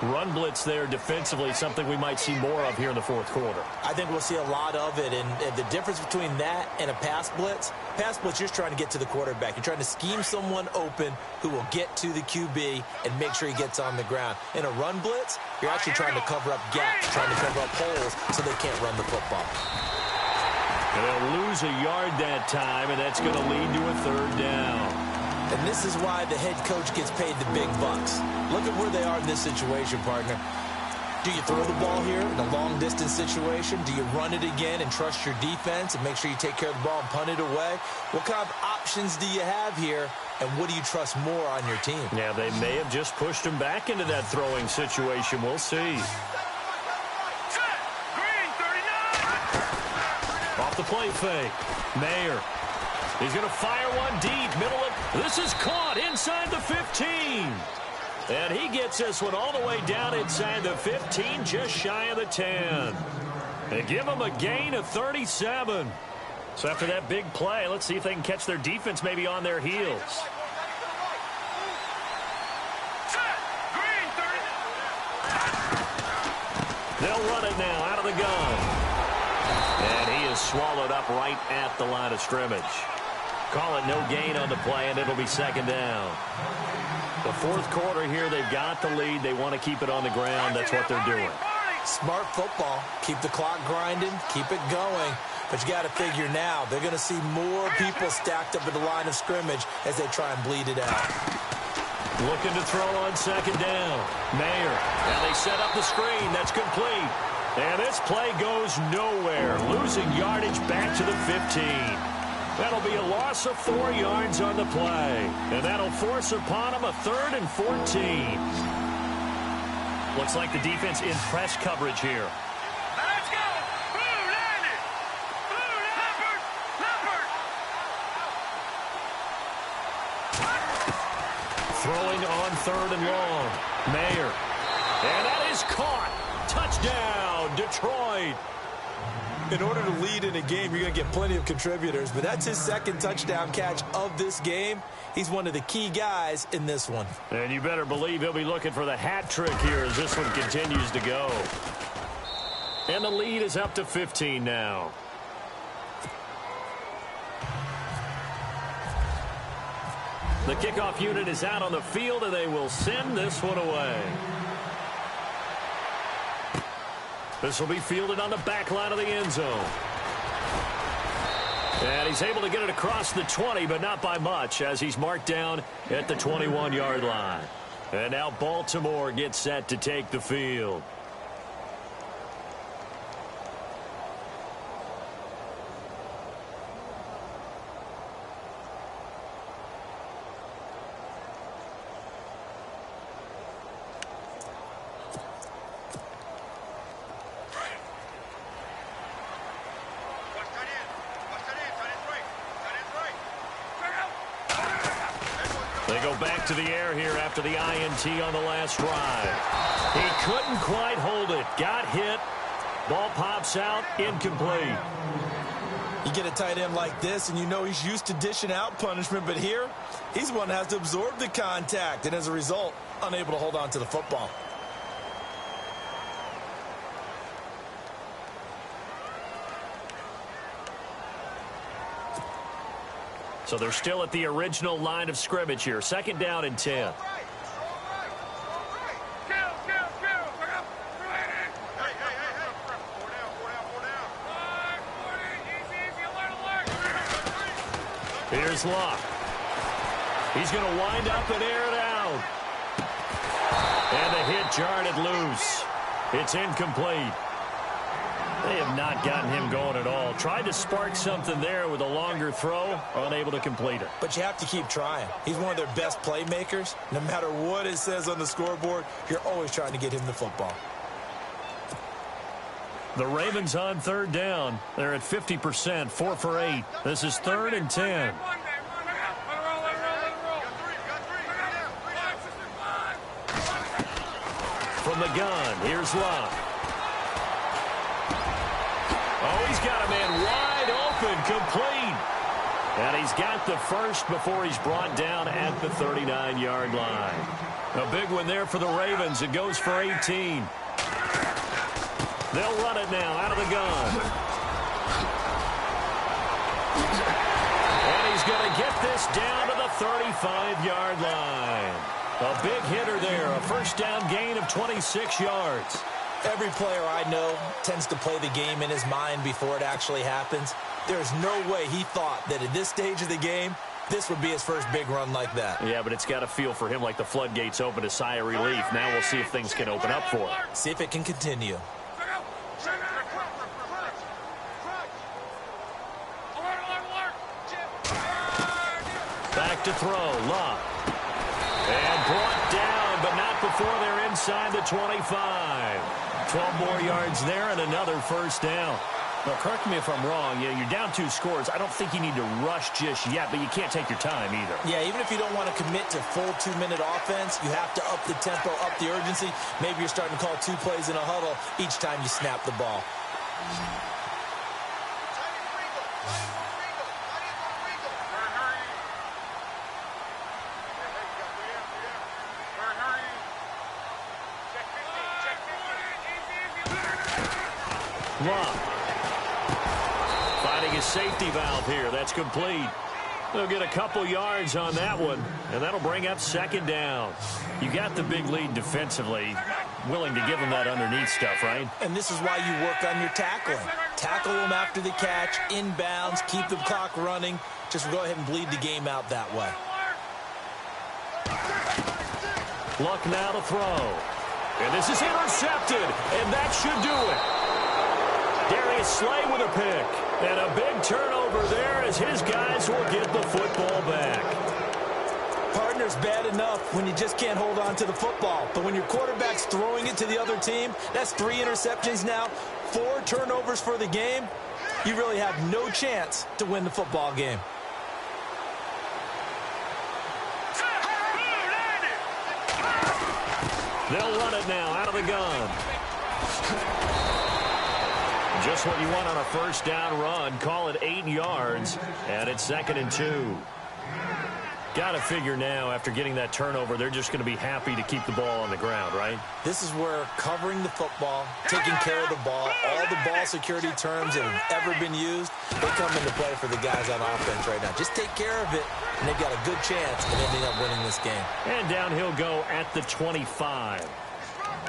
Run blitz there defensively, something we might see more of here in the fourth quarter. I think we'll see a lot of it, and the difference between that and a pass blitz, you're just trying to get to the quarterback. You're trying to scheme someone open who will get to the QB and make sure he gets on the ground. In a run blitz, you're actually trying to cover up gaps, trying to cover up holes so they can't run the football. And they'll lose a yard that time, and that's going to lead to a third down. And this is why the head coach gets paid the big bucks. Look at where they are in this situation, partner. Do you throw the ball here in a long-distance situation? Do you run it again and trust your defense and make sure you take care of the ball and punt it away? What kind of options do you have here, and what do you trust more on your team? Yeah, they may have just pushed him back into that throwing situation. We'll see. Off the play fake. Mayer. He's going to fire one deep. Middle of. This is caught inside the 15. And he gets this one all the way down inside the 15, just shy of the 10. They give him a gain of 37. So after that big play, let's see if they can catch their defense maybe on their heels. They'll run it now out of the gun. And he is swallowed up right at the line of scrimmage. Call it no gain on the play, and it'll be second down. The fourth quarter here, they've got the lead. They want to keep it on the ground. That's what they're doing. Smart football. Keep the clock grinding. Keep it going. But you got to figure now, they're going to see more people stacked up at the line of scrimmage as they try and bleed it out. Looking to throw on second down. Mayer. And they set up the screen. That's complete. And this play goes nowhere. Losing yardage back to the 15. That'll be a loss of 4 yards on the play. And that'll force upon him a 3rd and 14. Looks like the defense in press coverage here. Let's go! Blue landed! Blue Leopard! Leopard! Throwing on 3rd and long. Mayer. And that is caught. Touchdown, Detroit. In order to lead in a game, you're going to get plenty of contributors, but that's his 2nd touchdown catch of this game. He's one of the key guys in this one. And you better believe he'll be looking for the hat trick here as this one continues to go. And the lead is up to 15 now. The kickoff unit is out on the field, and they will send this one away. This will be fielded on the back line of the end zone. And he's able to get it across the 20, but not by much, as he's marked down at the 21-yard line. And now Baltimore gets set to take the field. They go back to the air here after the INT on the last drive. He couldn't quite hold it. Got hit. Ball pops out. Incomplete. You get a tight end like this, and you know he's used to dishing out punishment, but here, he's the one that has to absorb the contact, and as a result, unable to hold on to the football. So they're still at the original line of scrimmage here. 2nd down and 10. Here's Luck. He's going to wind up and air it out. And the hit jarred it loose. It's incomplete. They have not gotten him going at all. Tried to spark something there with a longer throw, unable to complete it. But you have to keep trying. He's one of their best playmakers. No matter what it says on the scoreboard, you're always trying to get him the football. The Ravens on 3rd down. They're at 50%, 4 for 8. This is 3rd and 10. From the gun, here's Luck. Oh, he's got a man wide open, complete. And he's got the first before he's brought down at the 39-yard line. A big one there for the Ravens. It goes for 18. They'll run it now out of the gun. And he's going to get this down to the 35-yard line. A big hitter there, a 1st down gain of 26 yards. Every player I know tends to play the game in his mind before it actually happens. There's no way he thought that at this stage of the game, this would be his first big run like that. Yeah, but it's got to feel for him like the floodgates open, a sigh of relief. Now we'll see if things can open up for him. See if it can continue. Back to throw, Luck. And brought down, but not before they're inside the 25. 12 more yards there and another 1st down. Now, correct me if I'm wrong. You're down 2 scores. I don't think you need to rush just yet, but you can't take your time either. Yeah, even if you don't want to commit to full 2-minute offense, you have to up the tempo, up the urgency. Maybe you're starting to call 2 plays in a huddle each time you snap the ball. Luck. Finding his safety valve here. That's complete. They'll get a couple yards on that one, and that'll bring up 2nd down. You got the big lead defensively. Willing to give them that underneath stuff, right? And this is why you work on your tackling. Tackle them after the catch, inbounds, keep the clock running. Just go ahead and bleed the game out that way. Luck now to throw. And this is intercepted, and that should do it. Darius Slay with a pick. And a big turnover there as his guys will get the football back. Partner's bad enough when you just can't hold on to the football. But when your quarterback's throwing it to the other team, that's 3 interceptions now, 4 turnovers for the game. You really have no chance to win the football game. They'll run it now out of the gun. Just what you want on a 1st down run. Call it 8 yards, and it's 2nd and 2. Got to figure now, after getting that turnover, they're just going to be happy to keep the ball on the ground, right? This is where covering the football, taking care of the ball, all the ball security terms that have ever been used, they come into play for the guys on offense right now. Just take care of it, and they've got a good chance of ending up winning this game. And down he'll go at the 25.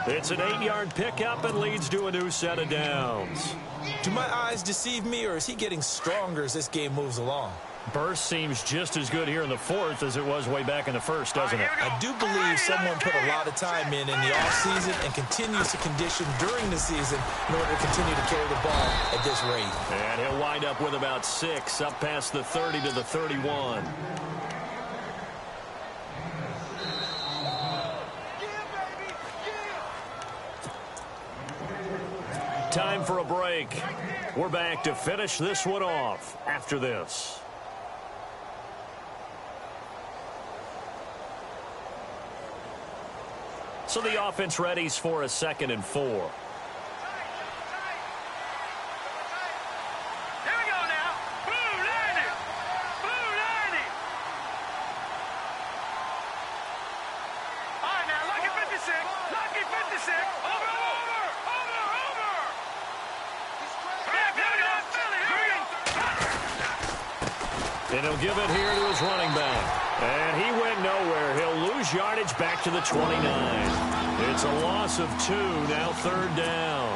It's an 8-yard pickup and leads to a new set of downs. Do my eyes deceive me, or is he getting stronger as this game moves along? Burst seems just as good here in the fourth as it was way back in the first, doesn't it? I do believe someone put a lot of time in the offseason and continues to condition during the season in order to continue to carry the ball at this rate. And he'll wind up with about 6, up past the 30 to the 31. Time for a break. We're back to finish this one off after this. So the offense readies for a 2nd and 4. Here we go now. Boom, landing. Boom, landing. All right, now, lucky 56. Lucky 56. Over. And he'll give it here to his running back. And he went nowhere. He'll lose yardage back to the 29. It's a loss of 2, now 3rd down.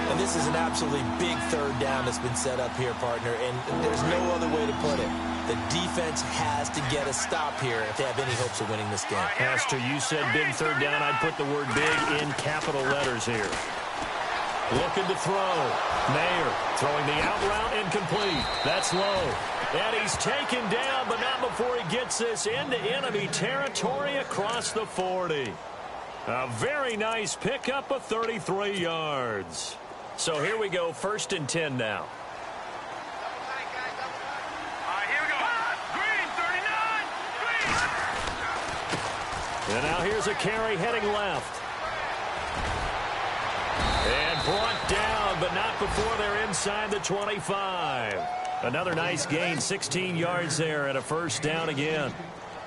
And this is an absolutely big 3rd down that's been set up here, partner, and there's no other way to put it. The defense has to get a stop here if they have any hopes of winning this game. Pastor, you said big 3rd down. I'd put the word big in capital letters here. Looking to throw. Mayer throwing the out route incomplete. That's low. And he's taken down, but not before he gets this into enemy territory across the 40. A very nice pickup of 33 yards. So here we go, 1st and 10 now. All right, here we go. Green, 39. Green. And now here's a carry heading left. And brought down, but not before they're inside the 25. Another nice gain, 16 yards there, and a 1st down again.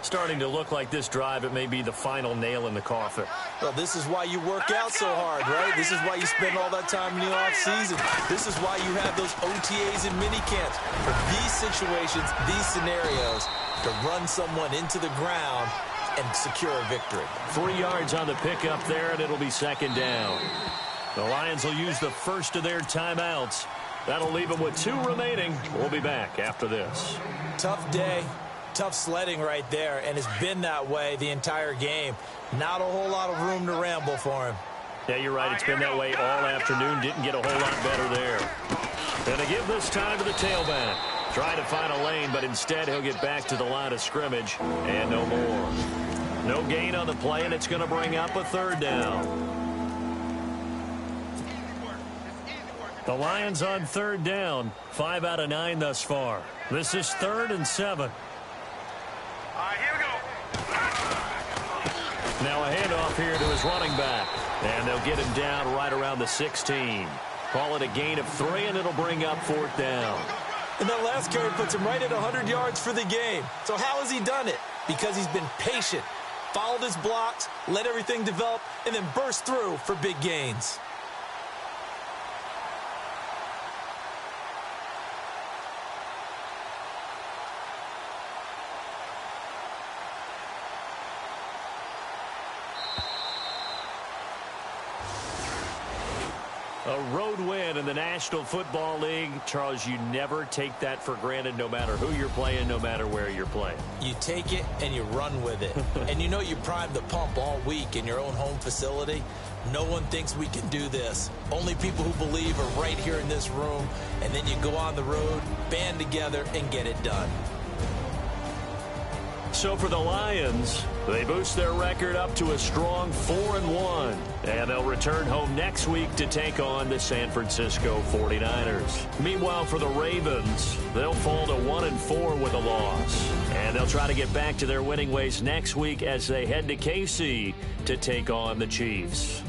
Starting to look like this drive, it may be the final nail in the coffin. Well, this is why you work out so hard, right? This is why you spend all that time in the offseason. This is why you have those OTAs and mini camps. For these situations, these scenarios, to run someone into the ground and secure a victory. 3 yards on the pickup there, and it'll be 2nd down. The Lions will use the first of their timeouts. That'll leave them with 2 remaining. We'll be back after this. Tough day, tough sledding right there, and it's been that way the entire game. Not a whole lot of room to ramble for him. Yeah, you're right. It's been that way all afternoon. Didn't get a whole lot better there. And to give this time to the tailback. Trying to find a lane, but instead he'll get back to the line of scrimmage and no more. No gain on the play, and it's going to bring up a 3rd down. The Lions on 3rd down, 5 out of 9 thus far. This is 3rd and 7. All right, here we go. Now a handoff here to his running back. And they'll get him down right around the 16. Call it a gain of 3, and it'll bring up 4th down. And that last carry puts him right at 100 yards for the game. So how has he done it? Because he's been patient, followed his blocks, let everything develop, and then burst through for big gains. A road win in the National Football League. Charles, you never take that for granted no matter who you're playing, no matter where you're playing. You take it and you run with it. And you know you primed the pump all week in your own home facility. No one thinks we can do this. Only people who believe are right here in this room. And then you go on the road, band together, and get it done. So for the Lions, they boost their record up to a strong 4-1. And they'll return home next week to take on the San Francisco 49ers. Meanwhile, for the Ravens, they'll fall to 1-4 with a loss. And they'll try to get back to their winning ways next week as they head to KC to take on the Chiefs.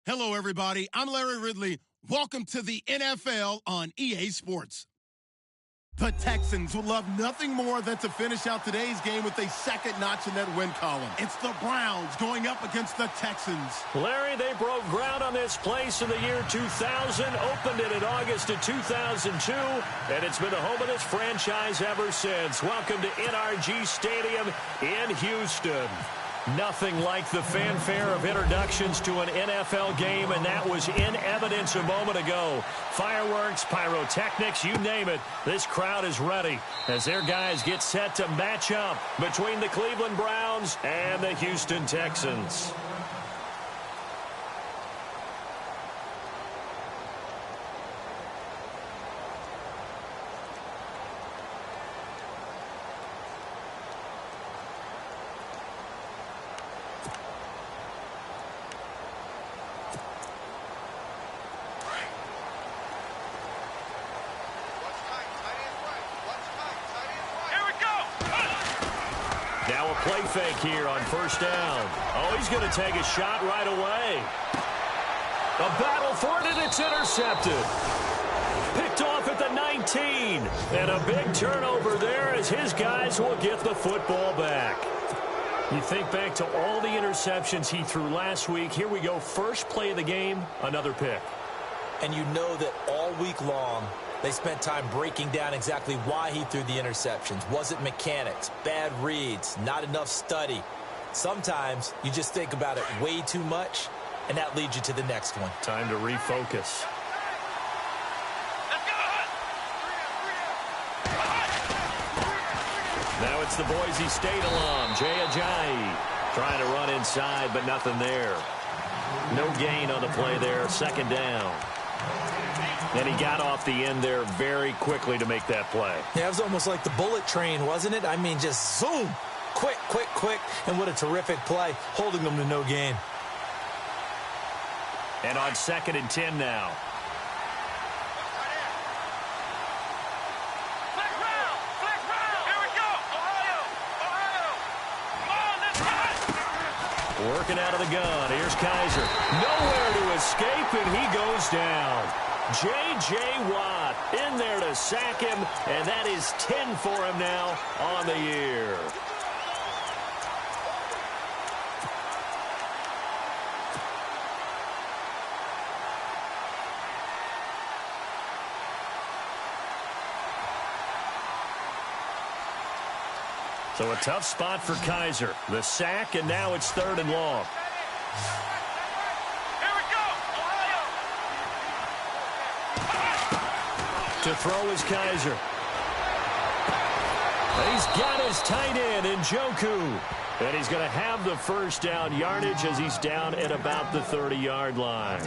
Hello, everybody. I'm Larry Ridley. Welcome to the NFL on EA Sports. The Texans would love nothing more than to finish out today's game with a second notch in that win column. It's the Browns going up against the Texans. Larry, they broke ground on this place in the year 2000, opened it in August of 2002, and it's been the home of this franchise ever since. Welcome to NRG Stadium in Houston. Nothing like the fanfare of introductions to an NFL game, and that was in evidence a moment ago. Fireworks, pyrotechnics, you name it. This crowd is ready as their guys get set to match up between the Cleveland Browns and the Houston Texans. Now a play fake here on first down. Oh, he's going to take a shot right away. A battle for it, and it's intercepted. Picked off at the 19. And a big turnover there as his guys will get the football back. You think back to all the interceptions he threw last week. Here we go. First play of the game, another pick. And you know that all week long, they spent time breaking down exactly why he threw the interceptions. Was it mechanics, bad reads, not enough study? Sometimes you just think about it way too much, and that leads you to the next one. Time to refocus. Now it's the Boise State alum, Jay Ajayi, trying to run inside, but nothing there. No gain on the play there, second down. And he got off the end there very quickly to make that play. Yeah, it was almost like the bullet train, wasn't it? I mean, just zoom. Quick, quick, quick. And what a terrific play, holding them to no gain. And on 2nd and 10 now. Working out of the gun. Here's Kaiser. Nowhere to escape, and he goes down. J.J. Watt in there to sack him, and that is 10 for him now on the year. So a tough spot for Kaiser. The sack, and now it's 3rd and long. To throw is Kaiser. He's got his tight end in Njoku. And he's going to have the first down yardage as he's down at about the 30-yard line.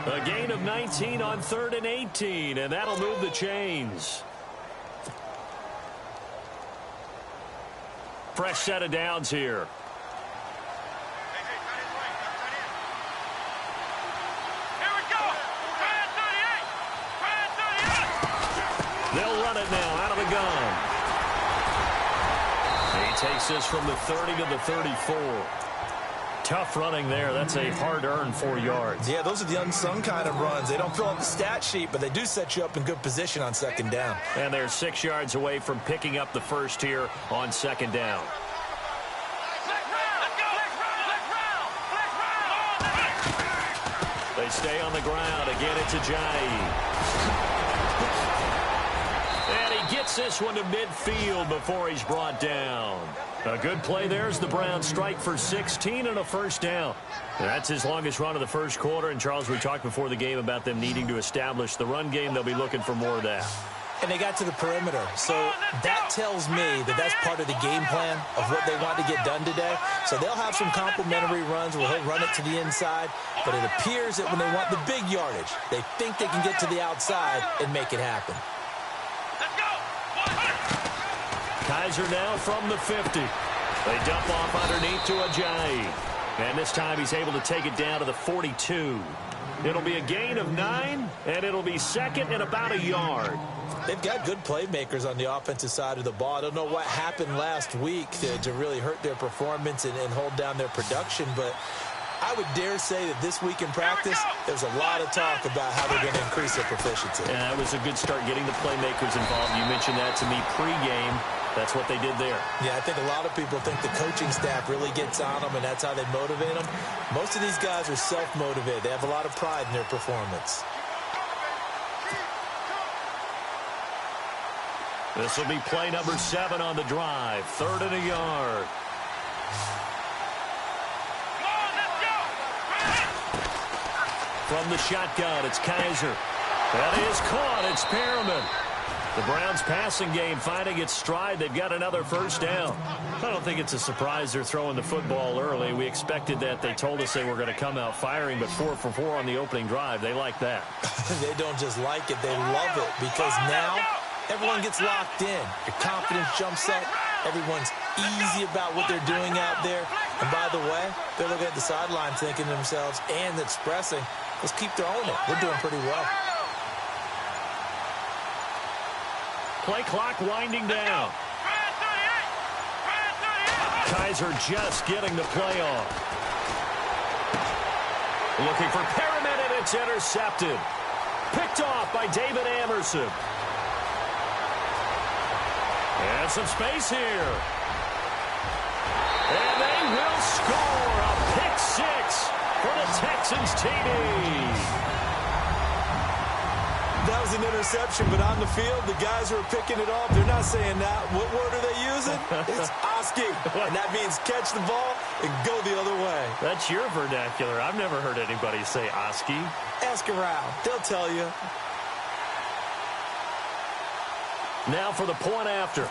A gain of 19 on 3rd and 18, and that'll move the chains. Fresh set of downs here. They'll run it now out of the gun. He takes this from the 30 to the 34. Tough running there. That's a hard-earned 4 yards. Yeah, those are the unsung kind of runs. They don't fill up the stat sheet, but they do set you up in good position on 2nd down. And they're 6 yards away from picking up the first here on 2nd down. They stay on the ground. Again, it's Ajayi. And he gets this one to midfield before he's brought down. A good play there as the Browns strike for 16 and a first down. That's his longest run of the first quarter. And, Charles, we talked before the game about them needing to establish the run game. They'll be looking for more of that. And they got to the perimeter. So that tells me that that's part of the game plan of what they want to get done today. So they'll have some complimentary runs where he'll run it to the inside. But it appears that when they want the big yardage, they think they can get to the outside and make it happen. Kaiser now from the 50. They dump off underneath to Ajayi. And this time he's able to take it down to the 42. It'll be a gain of 9, and it'll be 2nd and about a yard. They've got good playmakers on the offensive side of the ball. I don't know what happened last week to really hurt their performance and hold down their production, but I would dare say that this week in practice, there's a lot of talk about how they're going to increase their proficiency. And that was a good start getting the playmakers involved. You mentioned that to me pregame. That's what they did there. Yeah, I think a lot of people think the coaching staff really gets on them, and that's how they motivate them. Most of these guys are self-motivated. They have a lot of pride in their performance. This will be play number 7 on the drive. 3rd and a yard. From the shotgun, it's Kaiser. That is caught. It's Perriman. The Browns' passing game finding its stride. They've got another first down. I don't think it's a surprise they're throwing the football early. We expected that. They told us they were going to come out firing, but 4 for 4 on the opening drive. They like that. They don't just like it. They love it because now everyone gets locked in. Your confidence jumps up. Everyone's easy about what they're doing out there. And by the way, they're looking at the sideline thinking to themselves and expressing, let's keep throwing it. We're doing pretty well. Play clock winding down. Kaiser just getting the play off. Looking for Perriman, and it's intercepted. Picked off by David Amerson. And some space here. And they will score a pick 6 for the Texans TD. That was an interception, but on the field, the guys who are picking it off, they're not saying that. What word are they using? It's Oski, and that means catch the ball and go the other way. That's your vernacular. I've never heard anybody say Oski. Ask around. They'll tell you. Now for the point after.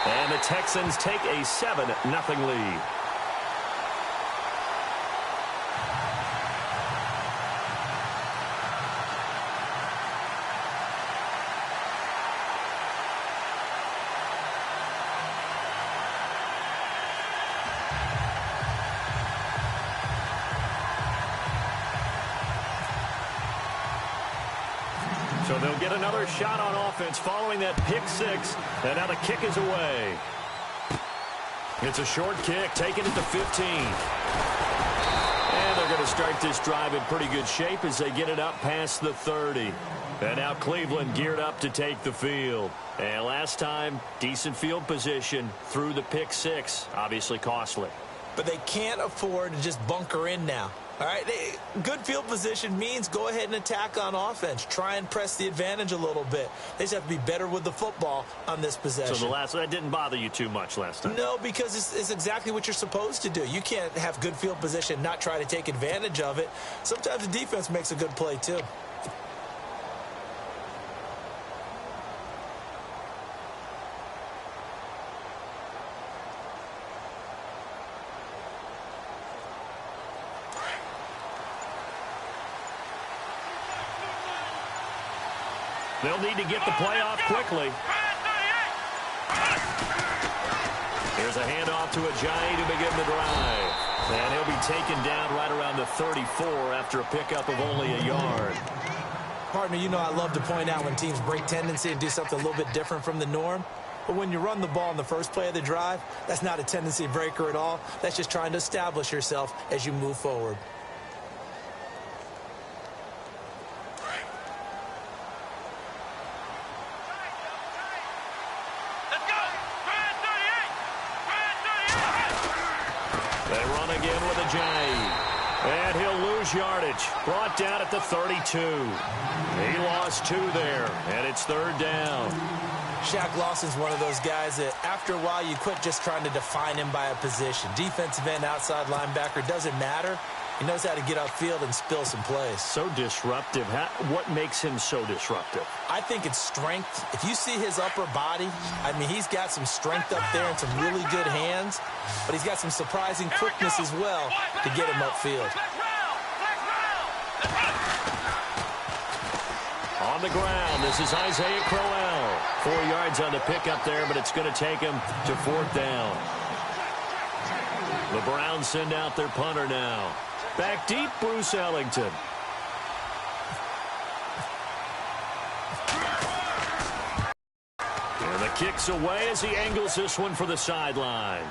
And the Texans take a 7-0 lead. So they'll get another shot on offense following that pick 6. And now the kick is away. It's a short kick, taking it to 15. And they're going to start this drive in pretty good shape as they get it up past the 30. And now Cleveland geared up to take the field. And last time, decent field position through the pick 6. Obviously costly. But they can't afford to just bunker in now. All right, good field position means go ahead and attack on offense. Try and press the advantage a little bit. They just have to be better with the football on this possession. So that didn't bother you too much last time? No, because it's exactly what you're supposed to do. You can't have good field position and not try to take advantage of it. Sometimes the defense makes a good play, too. They'll need to get the play off quickly. Here's a handoff to Ajayi to begin the drive. And he'll be taken down right around the 34 after a pickup of only a yard. Partner, you know I love to point out when teams break tendency and do something a little bit different from the norm. But when you run the ball in the first play of the drive, that's not a tendency breaker at all. That's just trying to establish yourself as you move forward. And he'll lose yardage. Brought down at the 32. He lost 2 there, and it's 3rd down. Shaq Lawson's one of those guys that after a while you quit just trying to define him by a position. Defensive end, outside linebacker, doesn't matter. He knows how to get upfield and spill some plays. So disruptive. What makes him so disruptive? I think it's strength. If you see his upper body, I mean, he's got some strength up there and some really good hands, but he's got some surprising quickness as well to get him upfield. On the ground, this is Isaiah Crowell. 4 yards on the pickup there, but it's going to take him to 4th down. The Browns send out their punter now. Back deep, Bruce Ellington. And the kick's away as he angles this one for the sideline.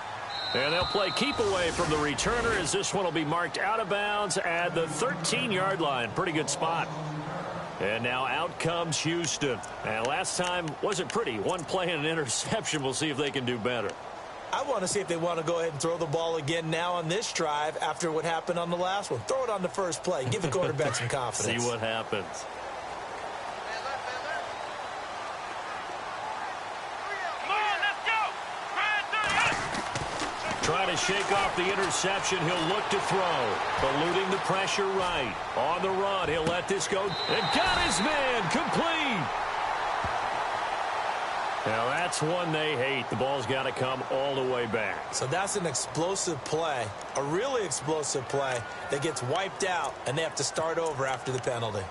And they'll play keep away from the returner as this one will be marked out of bounds at the 13-yard line. Pretty good spot. And now out comes Houston. And last time wasn't pretty. One play and an interception. We'll see if they can do better. I want to see if they want to go ahead and throw the ball again now on this drive after what happened on the last one. Throw it on the first play. Give the quarterback some confidence. See what happens. Trying to shake off the interception. He'll look to throw. Eluding the pressure right. On the run, he'll let this go. And got his man. Complete. Now, that's one they hate. The ball's got to come all the way back. So that's an explosive play, a really explosive play that gets wiped out, and they have to start over after the penalty.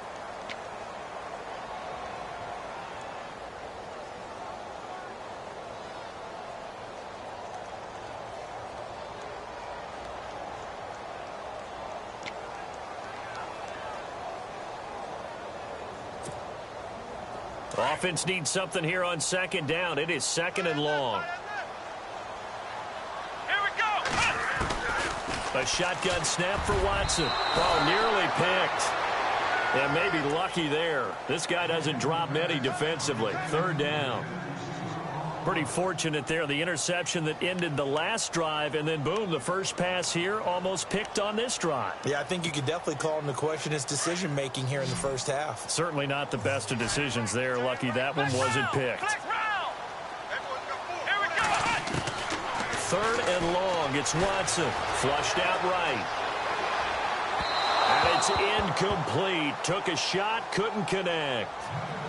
Offense needs something here on second down. It is second and long. Here we go. A shotgun snap for Watson. Oh, nearly picked. And maybe lucky there. This guy doesn't drop many defensively. Third down. Pretty fortunate there. The interception that ended the last drive, and then boom, the first pass here almost picked on this drive. Yeah, I think you could definitely call into question his decision-making here in the first half. Certainly not the best of decisions there. Lucky that one wasn't picked. Third and long. It's Watson. Flushed out right. And it's incomplete. Took a shot, couldn't connect.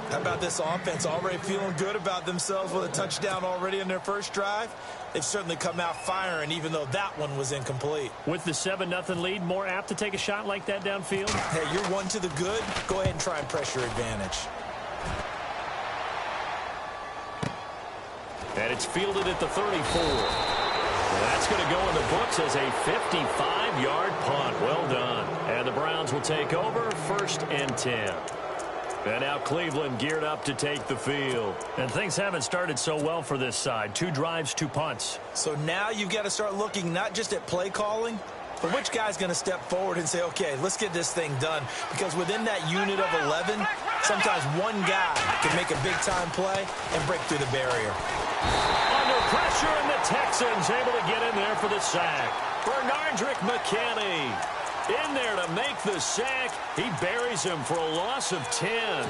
How about this offense already feeling good about themselves with a touchdown already in their first drive? They've certainly come out firing, even though that one was incomplete. With the 7-0 lead, more apt to take a shot like that downfield? Hey, you're one to the good. Go ahead and try and press your advantage. And it's fielded at the 34. That's going to go in the books as a 55-yard punt. Well done. And the Browns will take over, 1st and 10. And now Cleveland geared up to take the field. And things haven't started so well for this side. 2 drives, 2 punts. So now you've got to start looking not just at play calling, but which guy's going to step forward and say, okay, let's get this thing done. Because within that unit of 11, sometimes one guy can make a big-time play and break through the barrier. Under pressure, and the Texans able to get in there for the sack. Bernardrick McKinney in there to make the sack. He buries him for a loss of 10.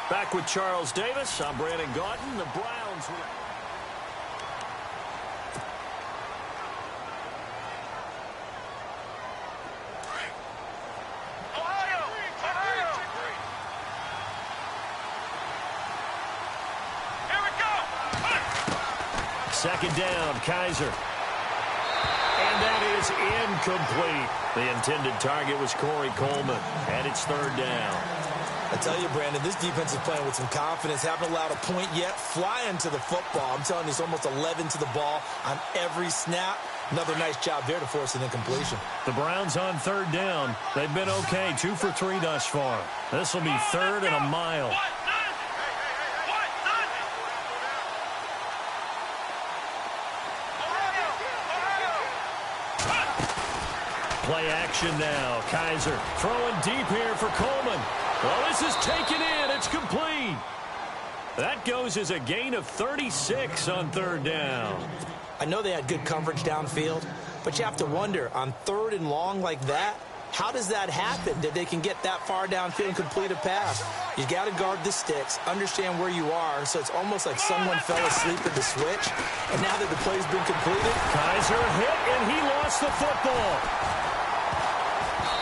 Back with Charles Davis. I'm Brandon Gaudin. The Browns will... Second down, Kaiser. And that is incomplete. The intended target was Corey Coleman, and it's 3rd down. I tell you, Brandon, this defense is playing with some confidence. Haven't allowed a point yet. Flying to the football. I'm telling you, it's almost 11 to the ball on every snap. Another nice job there to force an incompletion. The Browns on 3rd down. They've been okay, 2 for 3 thus far. This will be 3rd and a mile. Play action now. Kaiser throwing deep here for Coleman. Well, this is taken in. It's complete. That goes as a gain of 36 on 3rd down. I know they had good coverage downfield, but you have to wonder, on 3rd and long like that, how does that happen that they can get that far downfield and complete a pass? You got to guard the sticks, understand where you are, so it's almost like someone fell asleep at the switch, and now that the play's been completed... Kaiser hit, and he lost the football.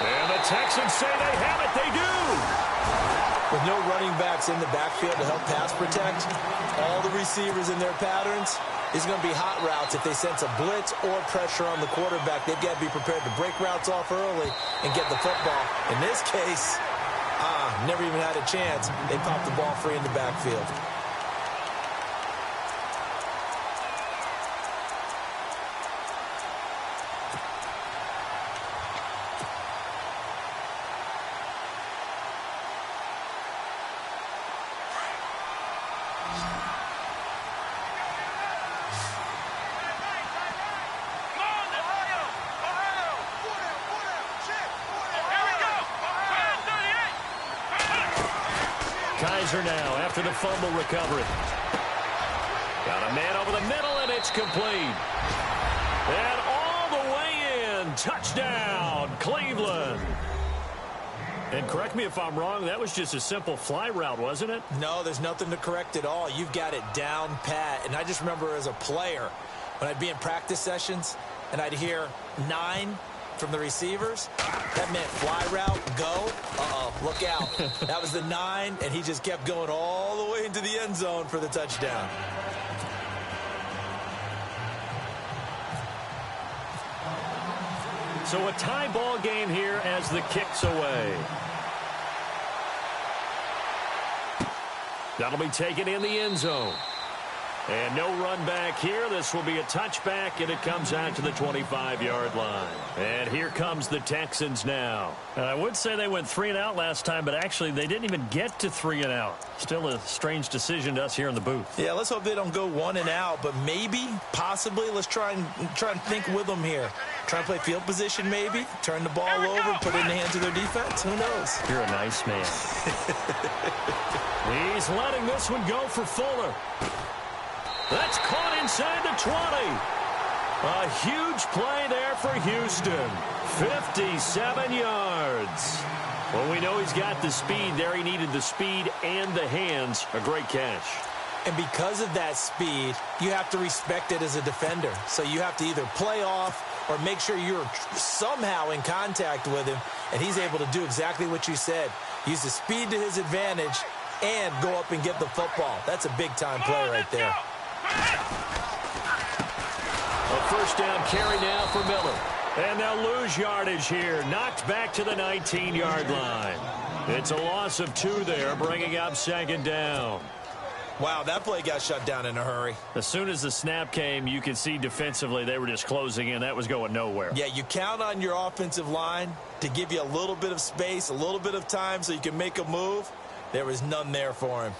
And the Texans say they have it. They do. With no running backs in the backfield to help pass protect, all the receivers in their patterns, it's going to be hot routes if they sense a blitz or pressure on the quarterback. They've got to be prepared to break routes off early and get the football. In this case, never even had a chance. They popped the ball free in the backfield. Kaiser now after the fumble recovery. Got a man over the middle, and it's complete. And all the way in. Touchdown, Cleveland. And correct me if I'm wrong, that was just a simple fly route, wasn't it? No, there's nothing to correct at all. You've got it down pat. And I just remember as a player, when I'd be in practice sessions and I'd hear 9 from the receivers, that meant fly route, go. Look out. That was the 9, and he just kept going all the way into the end zone for the touchdown. So a tie ball game here as the kick's away. That'll be taken in the end zone. And no run back here. This will be a touchback, and it comes out to the 25-yard line. And here comes the Texans now. And I would say they went 3 and out last time, but actually they didn't even get to 3 and out. Still a strange decision to us here in the booth. Yeah, let's hope they don't go 1 and out, but maybe, possibly, let's try and think with them here. Try and play field position maybe, turn the ball over, put it in the hands of their defense. Who knows? You're a nice man. He's letting this one go for Fuller. That's caught inside the 20. A huge play there for Houston. 57 yards. Well, we know he's got the speed there. He needed the speed and the hands. A great catch. And because of that speed, you have to respect it as a defender. So you have to either play off or make sure you're somehow in contact with him. And he's able to do exactly what you said. Use the speed to his advantage and go up and get the football. That's a big-time play right there. A first down carry now for Miller. And they'll lose yardage here. Knocked back to the 19-yard line. It's a loss of 2 there, bringing up second down. Wow, that play got shut down in a hurry. As soon as the snap came, you could see defensively they were just closing in. That was going nowhere. Yeah, you count on your offensive line to give you a little bit of space, a little bit of time so you can make a move. There was none there for him.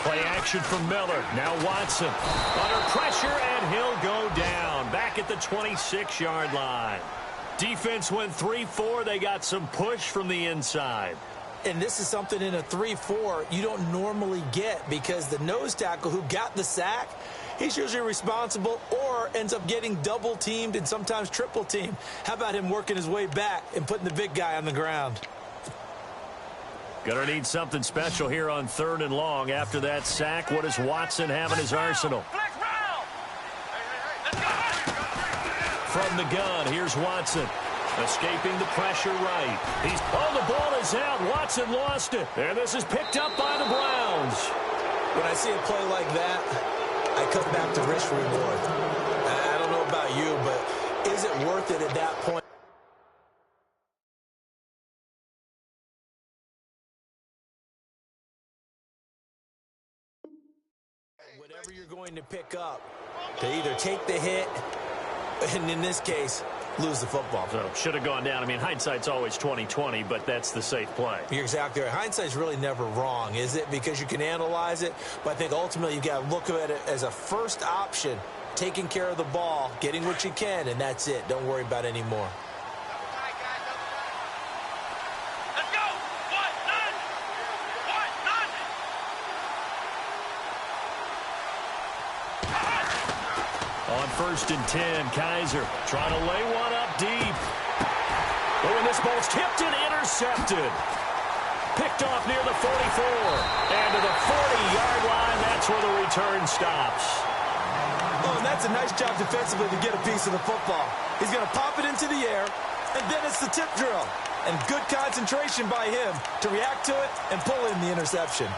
Play action from Miller. Now Watson under pressure, and he'll go down. Back at the 26-yard line. Defense went 3-4. They got some push from the inside. And this is something in a 3-4 you don't normally get because the nose tackle who got the sack, he's usually responsible or ends up getting double-teamed and sometimes triple-teamed. How about him working his way back and putting the big guy on the ground? Gonna need something special here on 3rd and long. After that sack, what does Watson have in his arsenal? From the gun, here's Watson. Escaping the pressure right. The ball is out. Watson lost it. And this is picked up by the Browns. When I see a play like that, I come back to risk reward. I don't know about you, but is it worth it at that point? Whatever you're going to pick up, to either take the hit, and in this case, lose the football. So should have gone down. I mean, hindsight's always 20/20, but that's the safe play. You're exactly right. Hindsight's really never wrong, is it? Because you can analyze it, but I think ultimately you got to look at it as a first option, taking care of the ball, getting what you can, and that's it. Don't worry about any more. On 1st and 10, Kaiser trying to lay one up deep. Oh, and this ball's tipped and intercepted. Picked off near the 44. And to the 40-yard line, that's where the return stops. Oh, and that's a nice job defensively to get a piece of the football. He's going to pop it into the air, and then it's the tip drill. And good concentration by him to react to it and pull in the interception.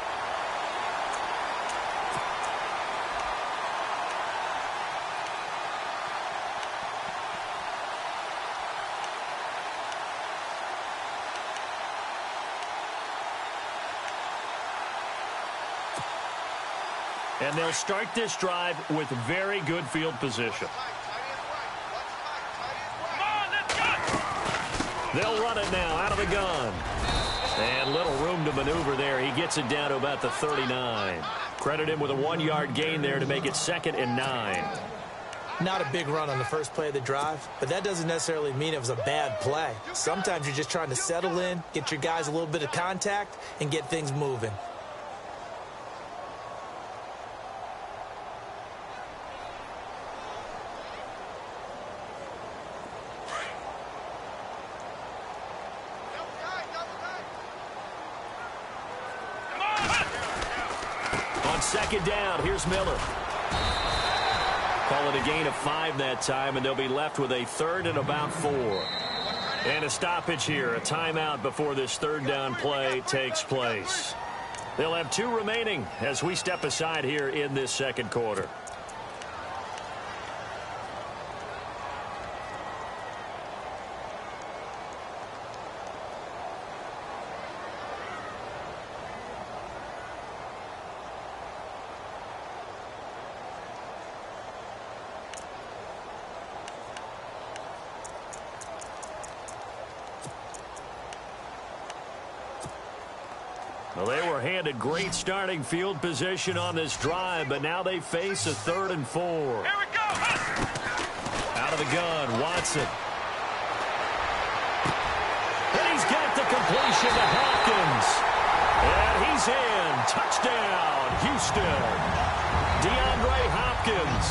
And they'll start this drive with very good field position. They'll run it now out of the gun. And little room to maneuver there. He gets it down to about the 39. Credit him with a 1-yard gain there to make it 2nd and 9. Not a big run on the first play of the drive, but that doesn't necessarily mean it was a bad play. Sometimes you're just trying to settle in, get your guys a little bit of contact, and get things moving. On second down, here's Miller. Call it a gain of 5 that time, and they'll be left with a 3rd and about 4. And a stoppage here, a timeout before this 3rd down play takes place. They'll have 2 remaining as we step aside here in this 2nd quarter. Well, they were handed great starting field position on this drive, but now they face a 3rd and 4. Here we go. Out of the gun, Watson. And he's got the completion to Hopkins. And he's in. Touchdown, Houston. DeAndre Hopkins,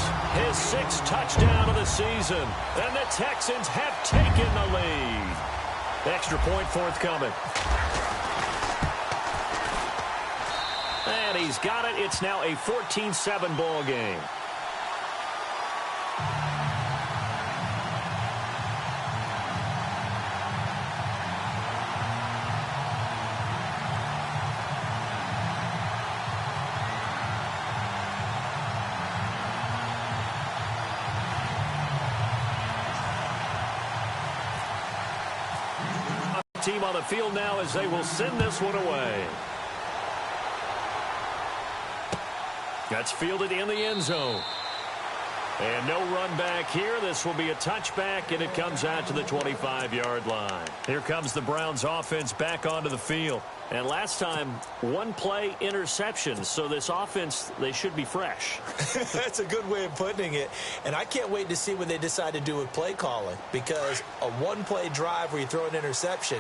his 6th touchdown of the season. And the Texans have taken the lead. Extra point forthcoming. And he's got it. It's now a 14-7 ball game. Team on the field now as they will send this one away. That's fielded in the end zone. And no run back here. This will be a touchback, and it comes out to the 25-yard line. Here comes the Browns offense back onto the field. And last time, 1-play interception. So this offense, they should be fresh. That's a good way of putting it. And I can't wait to see what they decide to do with play calling, because a 1-play drive where you throw an interception,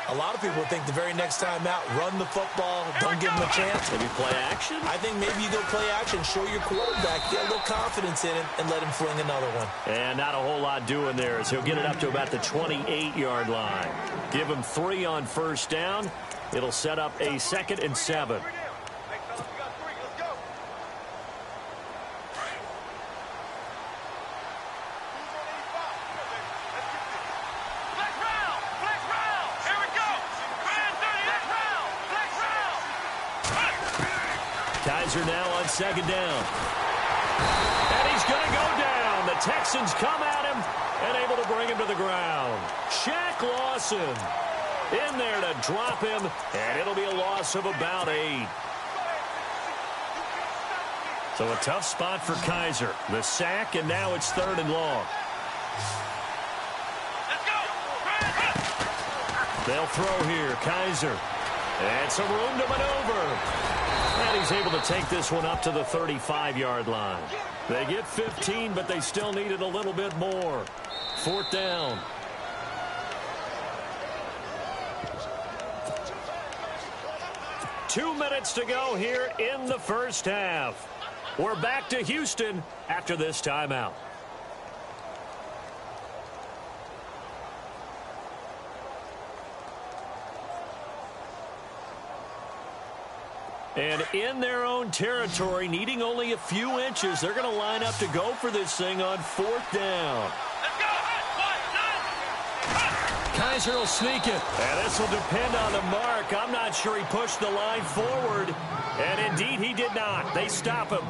a lot of people think the very next time out, run the football, don't give them a chance. Maybe play action? I think maybe you go play action, show your quarterback, get a little confidence in it, and let him fling another one. And not a whole lot doing there as he'll get it up to about the 28-yard line. Give him 3 on first down. It'll set up a 2nd and 7. Kaiser now on 2nd down. And he's going to go down. The Texans come at him and able to bring him to the ground. Shaq Lawson in there to drop him, and it'll be a loss of about 8. So a tough spot for Kaiser. The sack, and now it's 3rd and long. They'll throw here. Kaiser. And some room to maneuver. And he's able to take this one up to the 35-yard line. They get 15, but they still needed a little bit more. 4th down. Two minutes to go here in the first half. We're back to Houston after this timeout. And in their own territory, needing only a few inches, they're going to line up to go for this thing on 4th down. Kaiser will sneak it. And this will depend on the mark. I'm not sure he pushed the line forward. And indeed, he did not. They stop him.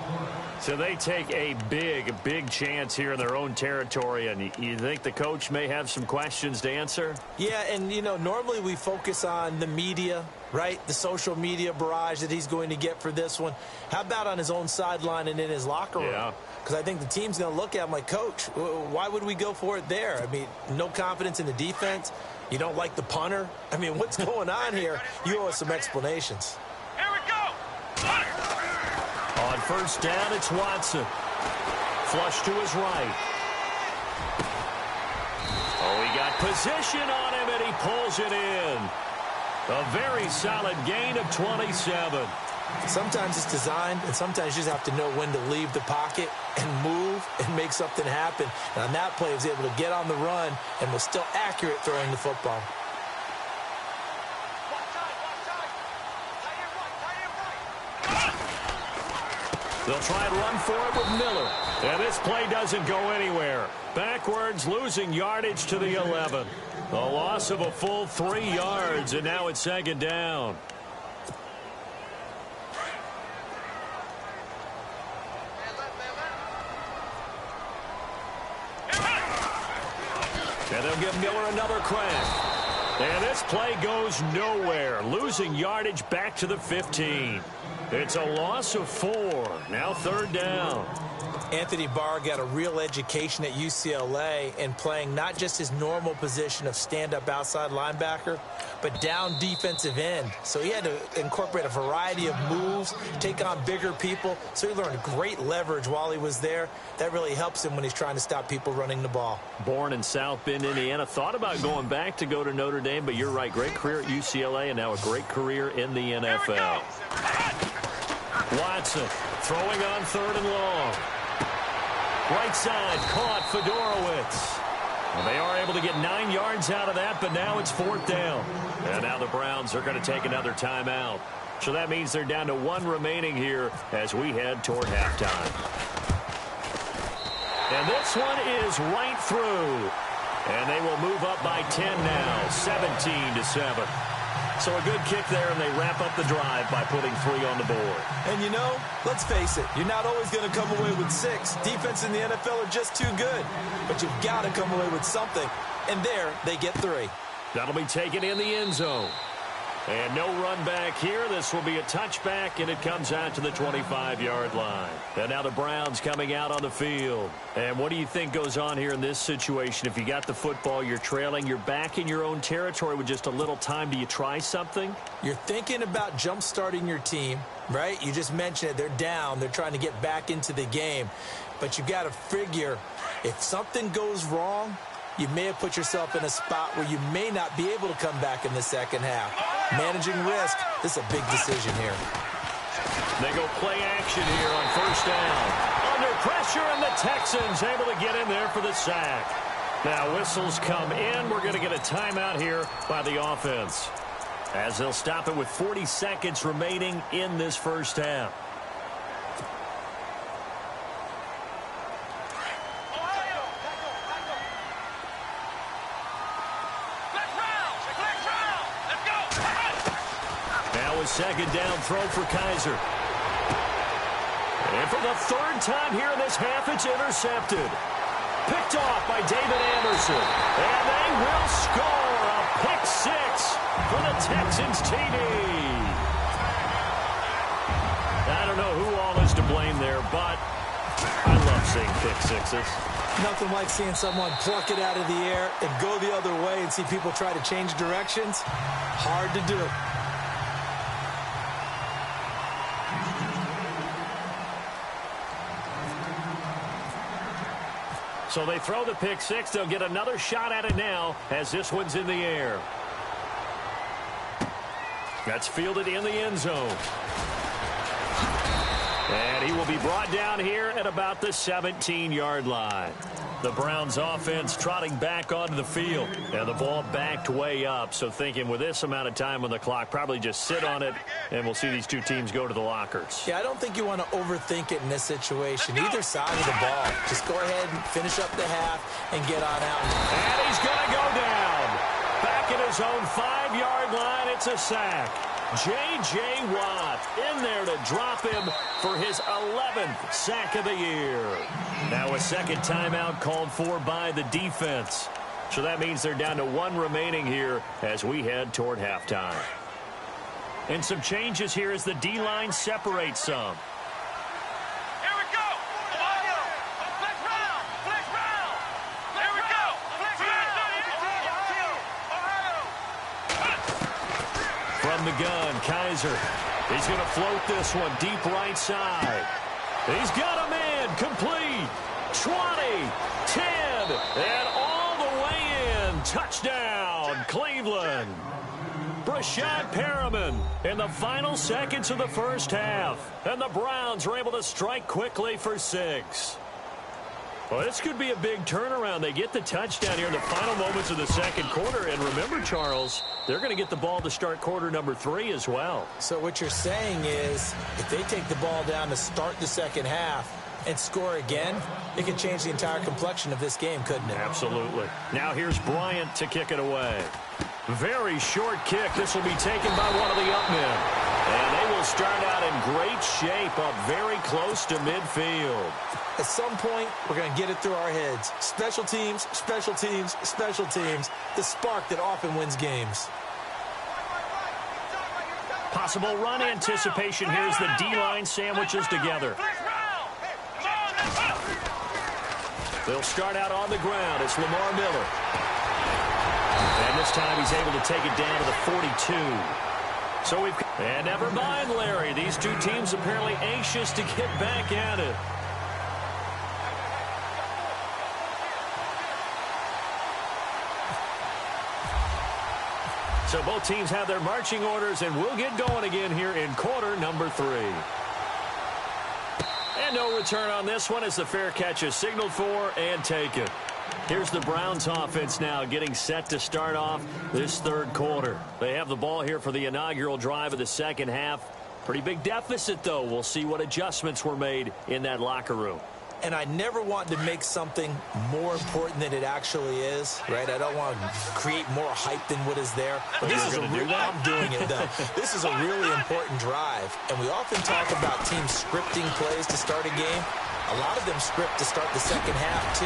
So they take a big chance here in their own territory. And you think the coach may have some questions to answer? Yeah, and, you know, normally we focus on the media, right? The social media barrage that he's going to get for this one. How about on his own sideline and in his locker room? Yeah. Because I think the team's going to look at him like, Coach, why would we go for it there? I mean, no confidence in the defense. You don't like the punter. I mean, what's going on here? You owe us some explanations. Here we go. On first down, it's Watson. flush to his right. Oh, he got position on him, and he pulls it in. A very solid gain of 27. Sometimes it's designed, and sometimes you just have to know when to leave the pocket and move and make something happen. And on that play, he was able to get on the run and was still accurate throwing the football. They'll try and run for it with Miller. And this play doesn't go anywhere. Backwards, losing yardage to the 11. A loss of a full 3 yards, and now it's second down. And they'll give Miller another crack. And this play goes nowhere, losing yardage back to the 15. It's a loss of 4. Now third down. Anthony Barr got a real education at UCLA in playing not just his normal position of stand-up outside linebacker, but down defensive end. So he had to incorporate a variety of moves, take on bigger people. So he learned great leverage while he was there. That really helps him when he's trying to stop people running the ball. Born in South Bend, Indiana. Thought about going back to go to Notre Dame, but you're right. Great career at UCLA and now a great career in the NFL. Watson throwing on third and long. Right side, caught Fedorowicz. Well, they are able to get 9 yards out of that, but now it's fourth down. And now the Browns are going to take another timeout. So that means they're down to 1 remaining here as we head toward halftime. And this one is right through. And they will move up by 10 now, 17-7. So a good kick there, and they wrap up the drive by putting 3 on the board. And you know, let's face it, you're not always going to come away with 6. Defense in the NFL are just too good. But you've got to come away with something. And there, they get 3. That'll be taken in the end zone. And no run back here. This will be a touchback, and it comes out to the 25-yard line. And now the Browns coming out on the field. And what do you think goes on here in this situation? If you got the football, you're trailing, you're back in your own territory with just a little time. Do you try something? You're thinking about jump-starting your team, right? You just mentioned it. They're down. They're trying to get back into the game. But you got to figure if something goes wrong, you may have put yourself in a spot where you may not be able to come back in the second half. Managing risk, this is a big decision here. They go play action here on first down. Under pressure, and the Texans able to get in there for the sack. Now whistles come in. We're going to get a timeout here by the offense, as they'll stop it with 40 seconds remaining in this first half. Second down throw for Kaiser. And for the third time here in this half, it's intercepted. Picked off by David Anderson. And they will score a pick 6 for the Texans TD. I don't know who all is to blame there, but I love seeing pick 6s. Nothing like seeing someone pluck it out of the air and go the other way and see people try to change directions. Hard to do. So they throw the pick 6. They'll get another shot at it now as this one's in the air. That's fielded in the end zone. And he will be brought down here at about the 17-yard line. The Browns offense trotting back onto the field. And the ball backed way up. So thinking with this amount of time on the clock, probably just sit on it, and we'll see these two teams go to the lockers. Yeah, I don't think you want to overthink it in this situation. Either side of the ball. Just go ahead and finish up the half and get on out. And he's going to go down. Back at his own 5-yard line, it's a sack. J.J. Watt in there to drop him for his 11th sack of the year. Now a second timeout called for by the defense. So that means they're down to 1 remaining here as we head toward halftime. And some changes here as the D-line separates some. Here we go. Ohio. Flex round. Flex round. Here we go. Flex round. Ohio. From the gun, Kaiser. He's going to float this one deep right side. He's got a man complete. 10, and all the way in. Touchdown, Cleveland. Brashad Perriman in the final seconds of the first half. And the Browns are able to strike quickly for 6. Well, this could be a big turnaround. They get the touchdown here in the final moments of the second quarter. And remember, Charles, they're going to get the ball to start quarter number 3 as well. So what you're saying is if they take the ball down to start the second half and score again, it could change the entire complexion of this game, couldn't it? Absolutely. Now here's Bryant to kick it away. Very short kick. This will be taken by one of the up men. And they will start out in great shape up very close to midfield. At some point, we're going to get it through our heads. Special teams, special teams, special teams. The spark that often wins games. Possible run anticipation here as the D-line sandwiches together. They'll start out on the ground. It's Lamar Miller. And this time he's able to take it down to the 42. So we've... And never mind, Larry. These two teams apparently anxious to get back at it. So both teams have their marching orders, and we'll get going again here in quarter number 3. And no return on this one as the fair catch is signaled for and taken. Here's the Browns offense now getting set to start off this third quarter. They have the ball here for the inaugural drive of the second half. Pretty big deficit, though. We'll see what adjustments were made in that locker room. And I never want to make something more important than it actually is, right? I don't want to create more hype than what is there. But this is I'm doing it, though. This is a really important drive. And we often talk about teams scripting plays to start a game. A lot of them script to start the second half, too.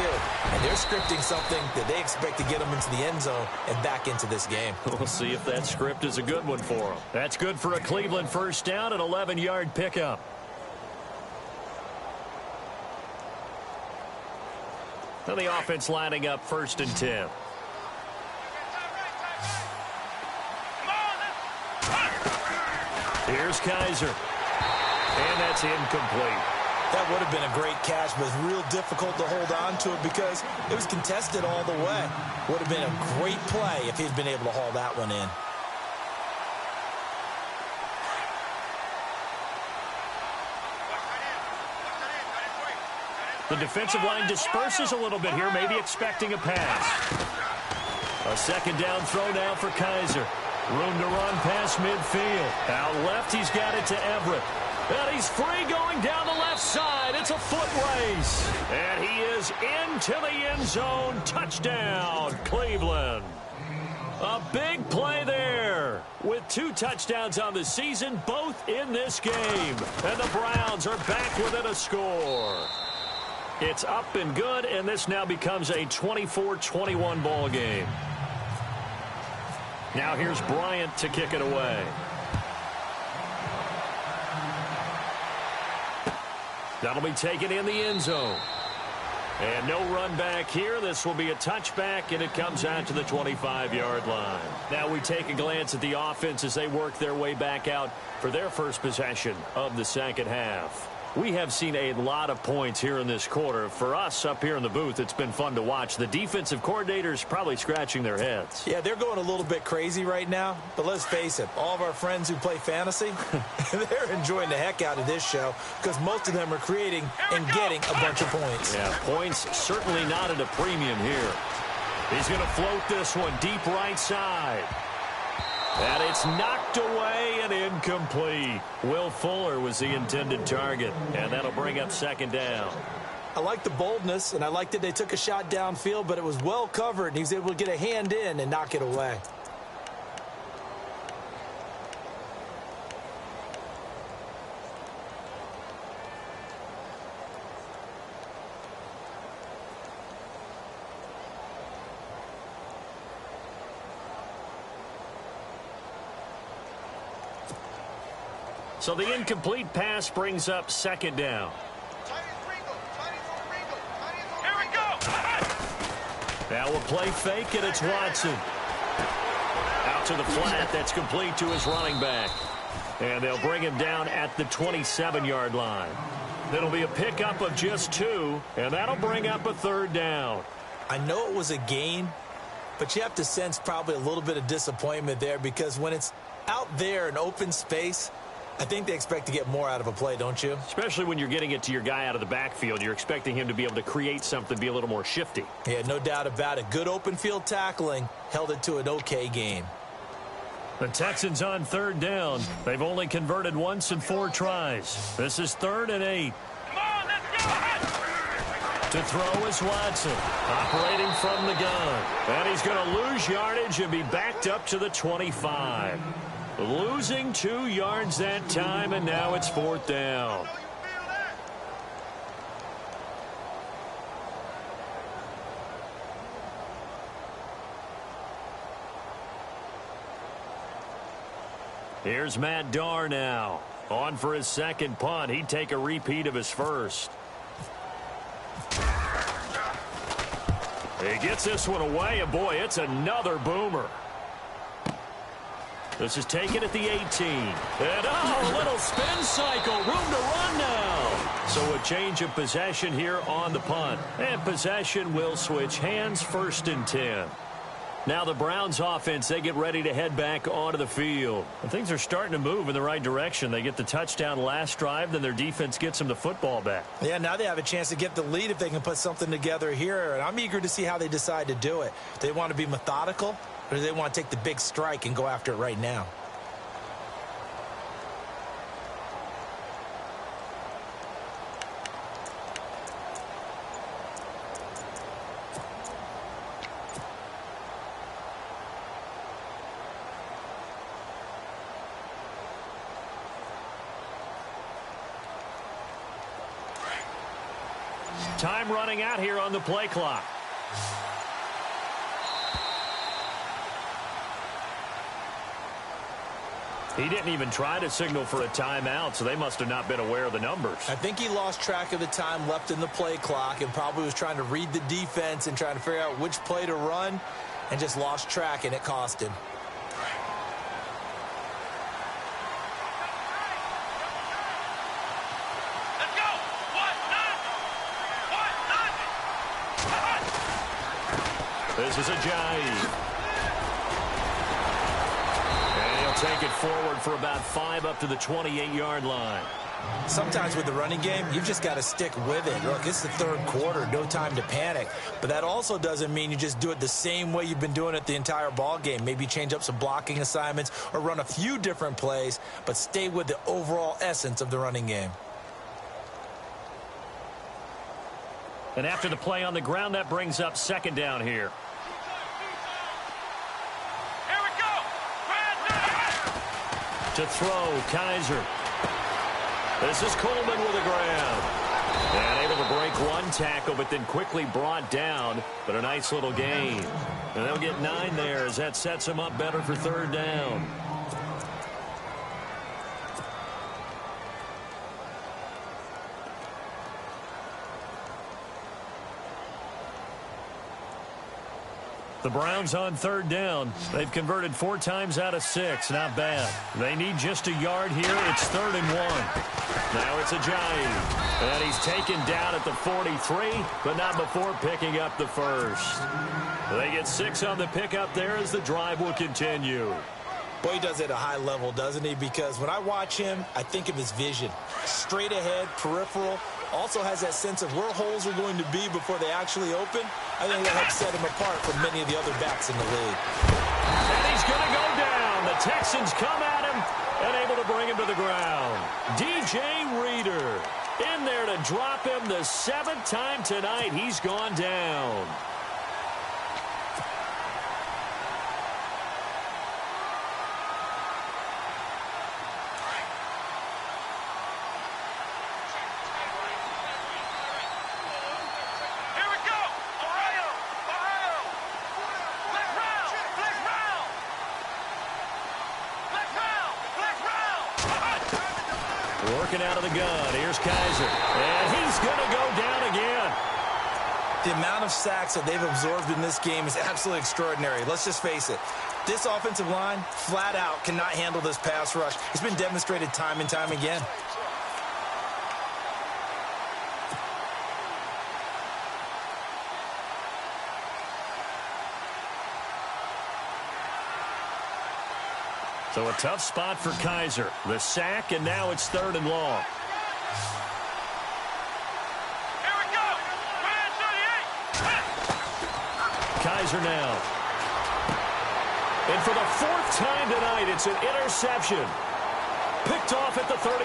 And they're scripting something that they expect to get them into the end zone and back into this game. We'll see if that script is a good one for them. That's good for a Cleveland first down, an 11-yard pickup. Now the offense lining up 1st and 10. Here's Kaiser. And that's incomplete. That would have been a great catch, but it's real difficult to hold on to it because it was contested all the way. Would have been a great play if he'd been able to haul that one in. The defensive line disperses a little bit here, maybe expecting a pass. A second down throw now for Kaiser. Room to run past midfield. Out left, he's got it to Everett. And he's free going down the left side. It's a foot race. And he is into the end zone. Touchdown, Cleveland. A big play there. With 2 touchdowns on the season, both in this game. And the Browns are back within a score. It's up and good, and this now becomes a 24-21 ball game. Now here's Bryant to kick it away. That'll be taken in the end zone. And no run back here. This will be a touchback, and it comes out to the 25-yard line. Now we take a glance at the offense as they work their way back out for their first possession of the second half. We have seen a lot of points here in this quarter. For us up here in the booth, it's been fun to watch. The defensive coordinators probably scratching their heads. Yeah, they're going a little bit crazy right now. But let's face it, all of our friends who play fantasy, they're enjoying the heck out of this show because most of them are creating and getting a bunch of points. Yeah, points certainly not at a premium here. He's going to float this one deep right side. And it's knocked away and incomplete. Will Fuller was the intended target, and that'll bring up second down. I like the boldness, and I like that they took a shot downfield, but it was well covered, and he was able to get a hand in and knock it away. So the incomplete pass brings up second down. Here we go. Now we'll play fake, and it's Watson. Out to the flat. That's complete to his running back. And they'll bring him down at the 27-yard line. It'll be a pickup of just 2, and that'll bring up a 3rd down. I know it was a gain, but you have to sense probably a little bit of disappointment there, because when it's out there in open space, I think they expect to get more out of a play, don't you? Especially when you're getting it to your guy out of the backfield. You're expecting him to be able to create something, be a little more shifty. Yeah, no doubt about it. Good open field tackling held it to an okay gain. The Texans on 3rd down. They've only converted once in 4 tries. This is 3rd and 8. Come on, let's go! To throw is Watson, operating from the gun. And he's going to lose yardage and be backed up to the 25. Losing 2 yards that time, and now it's 4th down. Here's Matt Darr now. On for his 2nd punt. He'd take a repeat of his first. He gets this one away, and boy, it's another boomer. This is taken at the 18. And a little spin cycle. Room to run now. So a change of possession here on the punt. And possession will switch hands, 1st and 10. Now the Browns offense, they get ready to head back onto the field. And things are starting to move in the right direction. They get the touchdown last drive, then their defense gets them the football back. Yeah, now they have a chance to get the lead if they can put something together here. And I'm eager to see how they decide to do it. Do they want to be methodical, or do they want to take the big strike and go after it right now? Time running out here on the play clock. He didn't even try to signal for a timeout, so they must have not been aware of the numbers. I think he lost track of the time left in the play clock and probably was trying to read the defense and trying to figure out which play to run, and just lost track, and it cost him. This is a jive. And he'll take it forward for about 5 up to the 28-yard line. Sometimes with the running game, you've just got to stick with it. Look, it's the 3rd quarter, no time to panic. But that also doesn't mean you just do it the same way you've been doing it the entire ball game. Maybe change up some blocking assignments or run a few different plays, but stay with the overall essence of the running game. And after the play on the ground, that brings up 2nd down here. Here we go. To throw, Kaiser. This is Coleman with a grab. And able to break 1 tackle, but then quickly brought down. But a nice little gain. And they'll get 9 there as that sets them up better for 3rd down. The Browns on 3rd down. They've converted 4 times out of 6. Not bad. They need just a yard here. It's 3rd and 1. Now it's a jive. And he's taken down at the 43, but not before picking up the first. They get 6 on the pickup there as the drive will continue. Boy, he does it at a high level, doesn't he? Because when I watch him, I think of his vision. Straight ahead, peripheral. Also has that sense of where holes are going to be before they actually open. I think that helps set him apart from many of the other backs in the league. And he's going to go down. The Texans come at him and able to bring him to the ground. DJ Reader in there to drop him the 7th time tonight. He's gone down. Working out of the gun. Here's Kaiser. And he's going to go down again. The amount of sacks that they've absorbed in this game is absolutely extraordinary. Let's just face it. This offensive line, flat out, cannot handle this pass rush. It's been demonstrated time and time again. So a tough spot for Kaiser. The sack, and now it's 3rd and long. Here we go. Man 38. Kaiser now. And for the 4th time tonight, it's an interception. Picked off at the 39.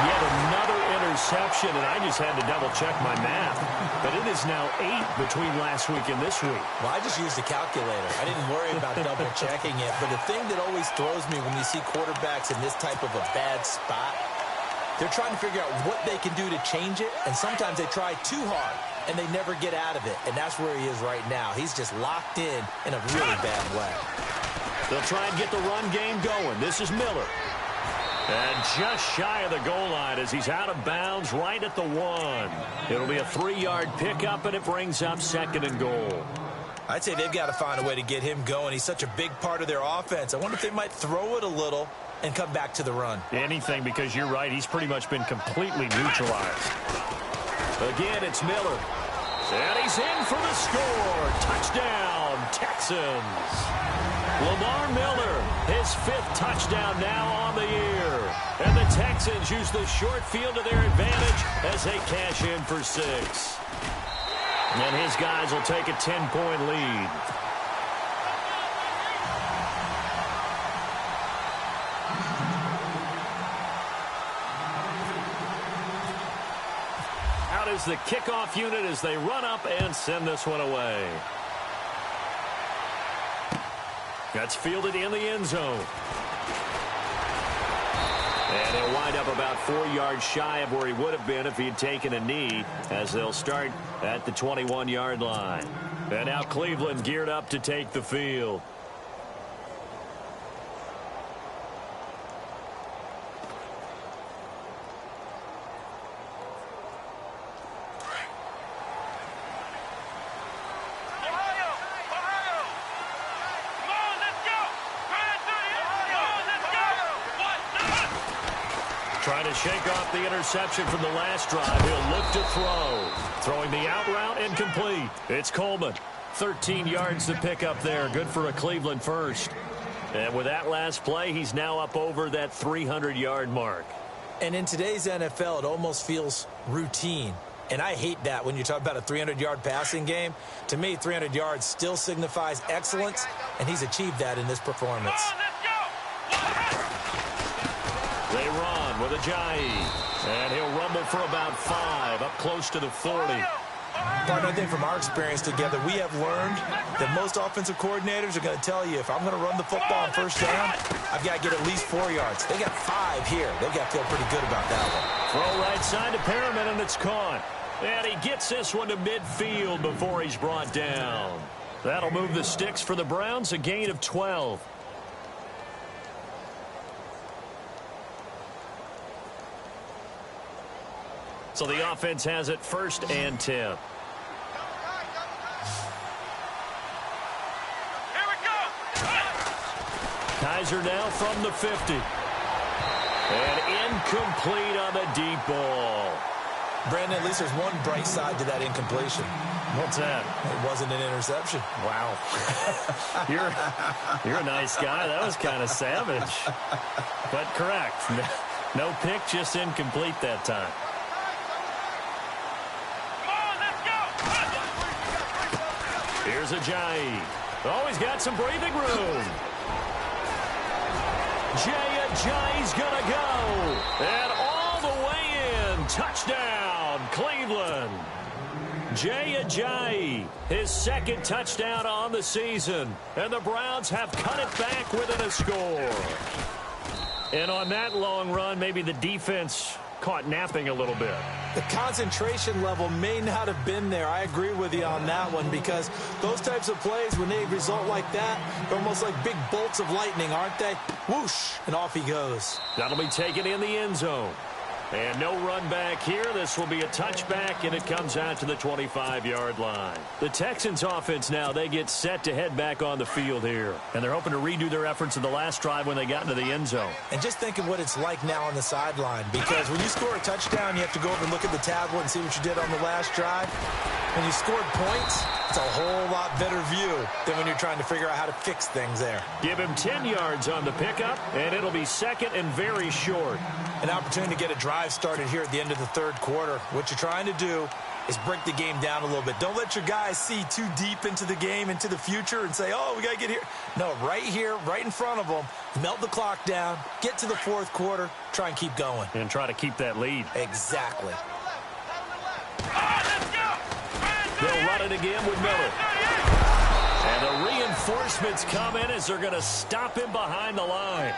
Yet another interception, and I just had to double-check my math. But it is now 8 between last week and this week. Well, I just used a calculator. I didn't worry about double-checking it. But the thing that always throws me when you see quarterbacks in this type of a bad spot, they're trying to figure out what they can do to change it, and sometimes they try too hard, and they never get out of it. And that's where he is right now. He's just locked in a really bad way. They'll try and get the run game going. This is Miller. And just shy of the goal line as he's out of bounds right at the 1. It'll be a 3-yard pickup, and it brings up 2nd and goal. I'd say they've got to find a way to get him going. He's such a big part of their offense. I wonder if they might throw it a little and come back to the run. Anything, because you're right. He's pretty much been completely neutralized. Again, it's Miller. And he's in for the score. Touchdown, Texans. Lamar Miller, his 5th touchdown now on the year. And the Texans use the short field to their advantage as they cash in for 6. And his guys will take a 10-point lead. Out is the kickoff unit as they run up and send this one away. That's fielded in the end zone. And he'll wind up about 4 yards shy of where he would have been if he had taken a knee, as they'll start at the 21-yard line. And now Cleveland geared up to take the field. Trying to shake off the interception from the last drive. He'll look to throw. Throwing the out route, incomplete. It's Coleman. 13 yards to pick up there. Good for a Cleveland first. And with that last play, he's now up over that 300-yard mark. And in today's NFL, it almost feels routine. And I hate that when you talk about a 300-yard passing game. To me, 300 yards still signifies excellence, and he's achieved that in this performance. They run with Ajayi, and he'll rumble for about 5, up close to the 40. Partner, I think from our experience together, we have learned that most offensive coordinators are going to tell you, if I'm going to run the football on first down, I've got to get at least 4 yards. They got 5 here. They've got to feel pretty good about that one. Throw right side to Perriman, and it's caught. And he gets this one to midfield before he's brought down. That'll move the sticks for the Browns, a gain of 12. So the offense has it 1st and 10. Here we go. Kaiser now from the 50. And incomplete on the deep ball. Brandon, at least there's one bright side to that incompletion. What's that? It wasn't an interception. Wow. You're a nice guy. That was kind of savage. But correct. No pick, just incomplete that time. Here's Ajayi. Oh, he's got some breathing room. Ajayi's going to go. And all the way in. Touchdown, Cleveland. Ajayi, his 2nd touchdown on the season. And the Browns have cut it back within a score. And on that long run, maybe the defense caught napping a little bit. The concentration level may not have been there. I agree with you on that one, because those types of plays, when they result like that, they're almost like big bolts of lightning, aren't they? Whoosh, and off he goes. That'll be taken in the end zone. And no run back here. This will be a touchback, and it comes out to the 25-yard line. The Texans offense now, they get set to head back on the field here. And they're hoping to redo their efforts in the last drive when they got into the end zone. And just think of what it's like now on the sideline, because when you score a touchdown, you have to go over and look at the tablet and see what you did on the last drive. When you scored points, it's a whole lot better view than when you're trying to figure out how to fix things there. Give him 10 yards on the pickup, and it'll be second and very short. An opportunity to get a drive started here at the end of the third quarter. What you're trying to do is break the game down a little bit. Don't let your guys see too deep into the game, into the future, and say, oh, we got to get here. No, right here, right in front of them, melt the clock down, get to the fourth quarter, try and keep going. And try to keep that lead. Exactly. They'll run it again with Miller. And the reinforcements come in as they're going to stop him behind the line.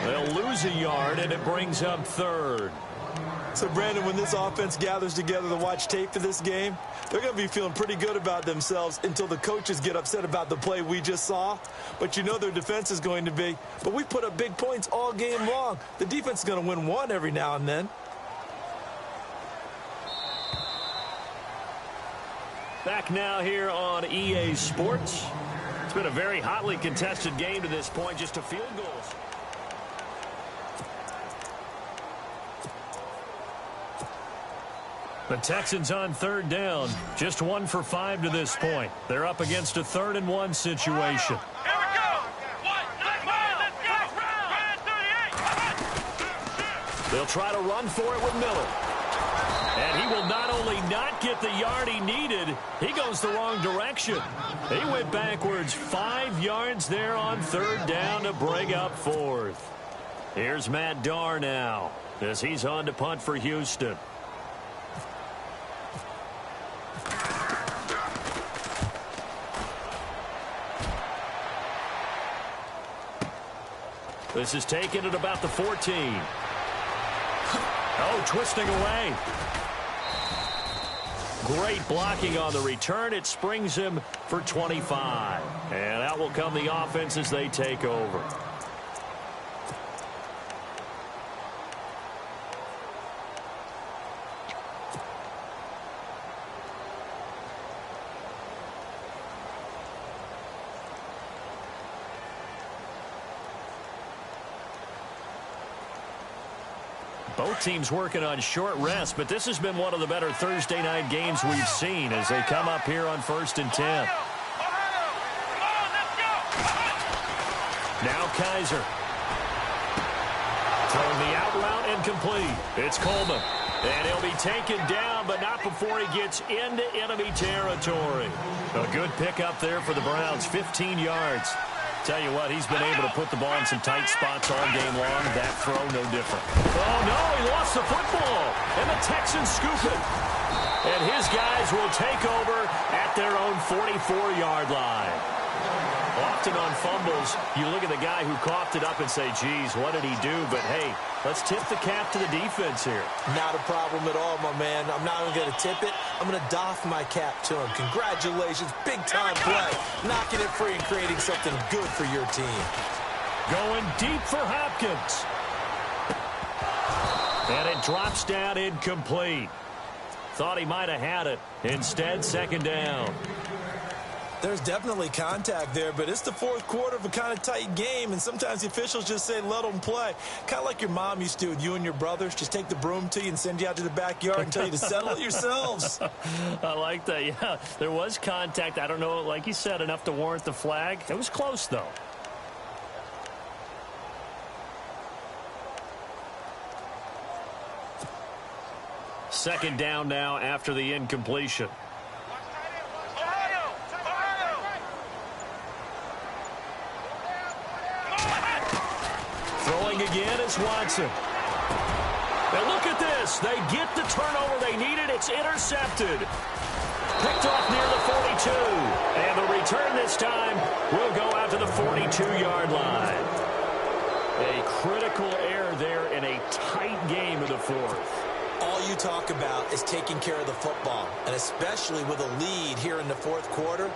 They'll lose a yard, and it brings up third. So, Brandon, when this offense gathers together to watch tape for this game, they're going to be feeling pretty good about themselves until the coaches get upset about the play we just saw. But you know their defense is going to be. But we put up big points all game long. The defense is going to win one every now and then. Back now here on EA Sports. It's been a very hotly contested game to this point, just a field goals. The Texans on third down, just 1 for 5 to this point. They're up against a 3rd and 1 situation. Here we go. Let's go. They'll try to run for it with Miller. And he will not only not get the yard he needed, he goes the wrong direction. He went backwards 5 yards there on third down to bring up fourth. Here's Matt Darr now as he's on to punt for Houston. This is taken at about the 14. Oh, twisting away. Great blocking on the return. It springs him for 25. And out will come the offense as they take over. Both teams working on short rest, but this has been one of the better Thursday night games we've seen as they come up here on 1st and 10. Now Kaiser. Throwing the out route and complete. It's Coleman. And he'll be taken down, but not before he gets into enemy territory. A good pickup there for the Browns, 15 yards. Tell you what, he's been able to put the ball in some tight spots all game long. That throw, no different. Oh, no, he lost the football. And the Texans scoop it. And his guys will take over at their own 44-yard line. Often on fumbles, you look at the guy who coughed it up and say, geez, what did he do? But, hey, let's tip the cap to the defense here. Not a problem at all, my man. I'm not even going to tip it. I'm going to doff my cap to him. Congratulations. Big-time play. Knocking it free and creating something good for your team. Going deep for Hopkins. And it drops down incomplete. Thought he might have had it. Instead, 2nd down. There's definitely contact there, but it's the fourth quarter of a kind of tight game, and sometimes the officials just say, let them play. Kind of like your mom used to with you and your brothers. Just take the broom to you and send you out to the backyard and tell you to settle it yourselves. I like that, yeah. There was contact. I don't know, like you said, enough to warrant the flag. It was close, though. Second down now after the incompletion. Throwing again is Watson. And look at this. They get the turnover they needed. It's intercepted. Picked off near the 42. And the return this time will go out to the 42-yard line. A critical error there in a tight game of the fourth. All you talk about is taking care of the football, and especially with a lead here in the fourth quarter,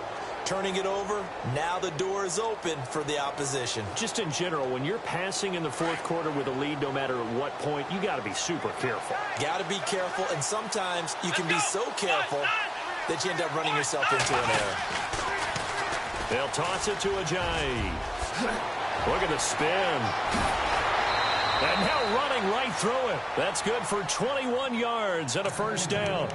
turning it over. Now the door is open for the opposition. Just in general, when you're passing in the fourth quarter with a lead, no matter at what point, you got to be super careful. Got to be careful, and sometimes you can be so careful that you end up running yourself into an error. They'll toss it to Ajayi. Look at the spin. And now running right through it. That's good for 21 yards and a first down.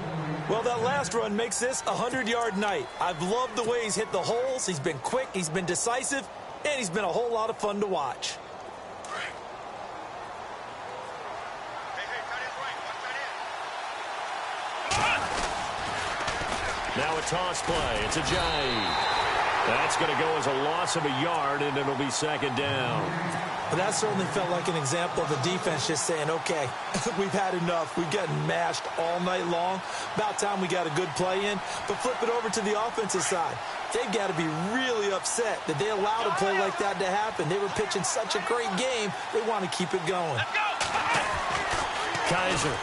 Well, that last run makes this a 100-yard night. I've loved the way he's hit the holes. He's been quick, he's been decisive, and he's been a whole lot of fun to watch. Now a toss play. It's Ajayi. That's going to go as a loss of a yard, and it'll be second down. But that certainly felt like an example of the defense just saying, okay, we've had enough. We've gotten mashed all night long. About time we got a good play in. But flip it over to the offensive side. They've got to be really upset that they allowed a play like that to happen. They were pitching such a great game, they want to keep it going. Kaiser.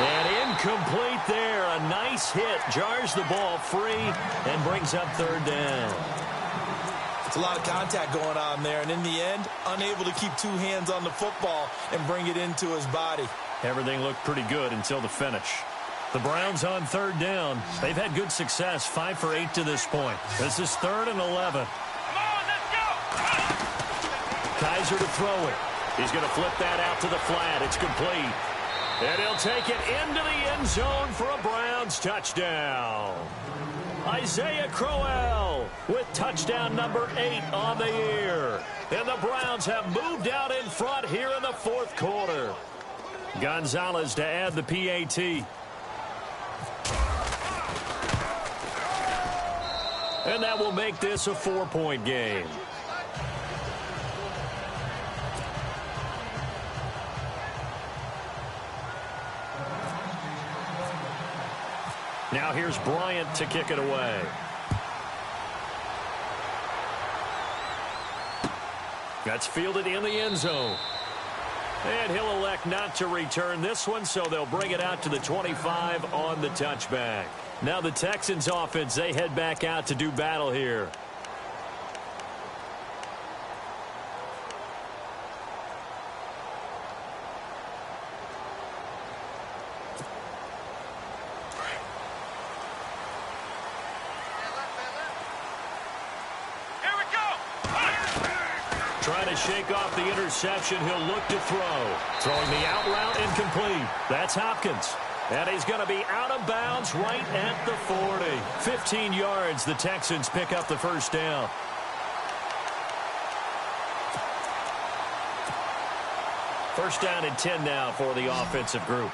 And incomplete there. A nice hit. Jars the ball free and brings up third down. It's a lot of contact going on there, and in the end, unable to keep two hands on the football and bring it into his body. Everything looked pretty good until the finish. The Browns on third down. They've had good success, 5 for 8 to this point. This is 3rd and 11. Come on, let's go! Kaiser to throw it. He's going to flip that out to the flat. It's complete. And he'll take it into the end zone for a Browns touchdown. Isaiah Crowell with touchdown number 8 on the year. And the Browns have moved out in front here in the fourth quarter. Gonzalez to add the PAT. And that will make this a 4-point game. Now here's Bryant to kick it away. That's fielded in the end zone. And he'll elect not to return this one, so they'll bring it out to the 25 on the touchback. Now the Texans offense, they head back out to do battle here. Trying to shake off the interception. He'll look to throw. Throwing the out route incomplete. That's Hopkins. And he's going to be out of bounds right at the 40. 15 yards. The Texans pick up the first down. First down and 10 now for the offensive group.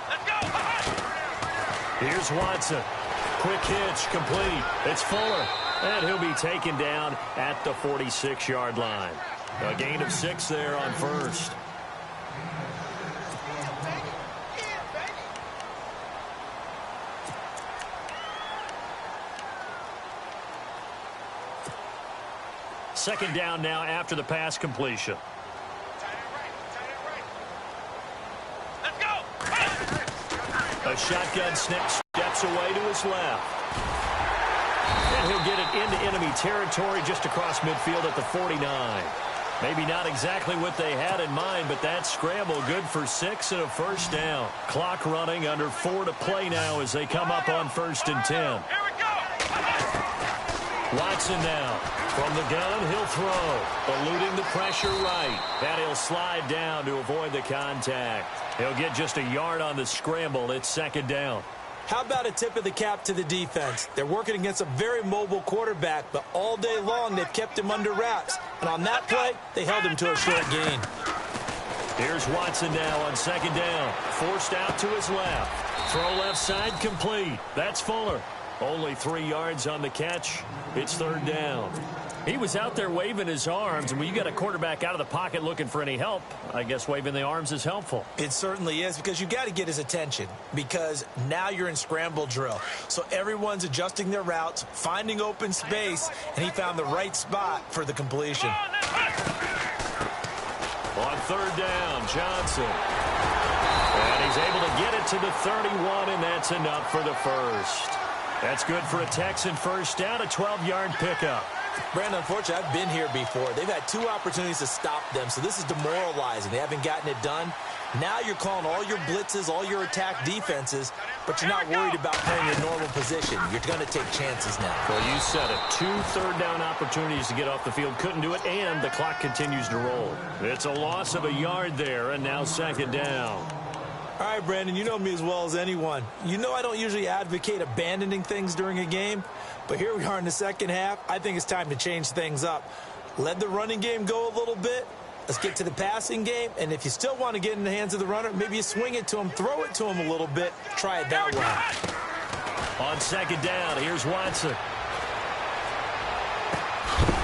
Let's go! Here's Watson. Quick hitch, complete. It's Fuller. And he'll be taken down at the 46-yard line. A gain of 6 there on first. Second down now after the pass completion. Let's go! A shotgun snap steps away to his left. And he'll get it into enemy territory just across midfield at the 49. Maybe not exactly what they had in mind, but that scramble good for 6 and a first down. Clock running, under 4 to play now as they come up on 1st and 10. Here we go! Watson now. From the gun, he'll throw. Eluding the pressure right. And he'll slide down to avoid the contact. He'll get just a yard on the scramble. It's second down. How about a tip of the cap to the defense? They're working against a very mobile quarterback, but all day long they've kept him under wraps. And on that play, they held him to a short gain. Here's Watson now on second down. Forced out to his left. Throw left side complete. That's Fuller. Only 3 yards on the catch. It's third down. He was out there waving his arms, and when you got a quarterback out of the pocket looking for any help, I guess waving the arms is helpful. It certainly is, because you got to get his attention, because now you're in scramble drill. So everyone's adjusting their routes, finding open space, and he found the right spot for the completion. On third down, Johnson. And he He's able to get it to the 31, and that's enough for the first. That's good for a Texan first down, a 12-yard pickup. Brandon, unfortunately, I've been here before. They've had 2 opportunities to stop them, so this is demoralizing. They haven't gotten it done. Now you're calling all your blitzes, all your attack defenses, but you're not worried about playing your normal position. You're going to take chances now. Well, you said it. 2 third-down opportunities to get off the field. Couldn't do it, and the clock continues to roll. It's a loss of a yard there, and now second down. All right, Brandon, you know me as well as anyone. You know I don't usually advocate abandoning things during a game, but here we are in the second half. I think it's time to change things up. Let the running game go a little bit. Let's get to the passing game, and if you still want to get in the hands of the runner, maybe you swing it to him, throw it to him a little bit, try it that way. On second down, here's Watson.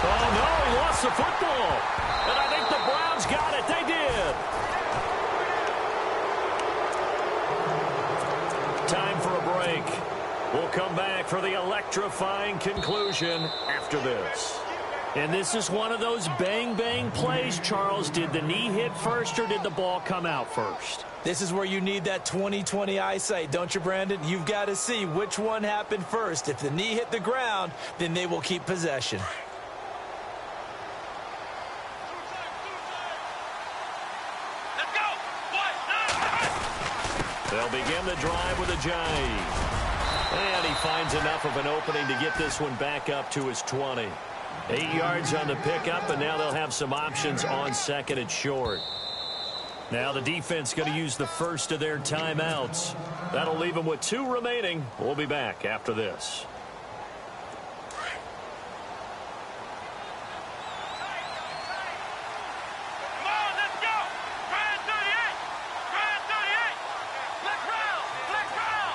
Oh, no, he lost the football. And I think the Browns got it. They did. Time for a break. We'll come back for the electrifying conclusion after this. And this is one of those bang-bang plays, Charles. Did the knee hit first or did the ball come out first? This is where you need that 20/20 eyesight, don't you, Brandon? You've got to see which one happened first. If the knee hit the ground, then they will keep possession. Let's go. They'll begin the drive with a jive. And he finds enough of an opening to get this one back up to his 20. 8 yards on the pickup, and now they'll have some options on second and short. Now the defense going to use the first of their timeouts. That'll leave them with 2 remaining. We'll be back after this. Come on, let's go. Grand 38. Grand 38. Flex round. Flex round.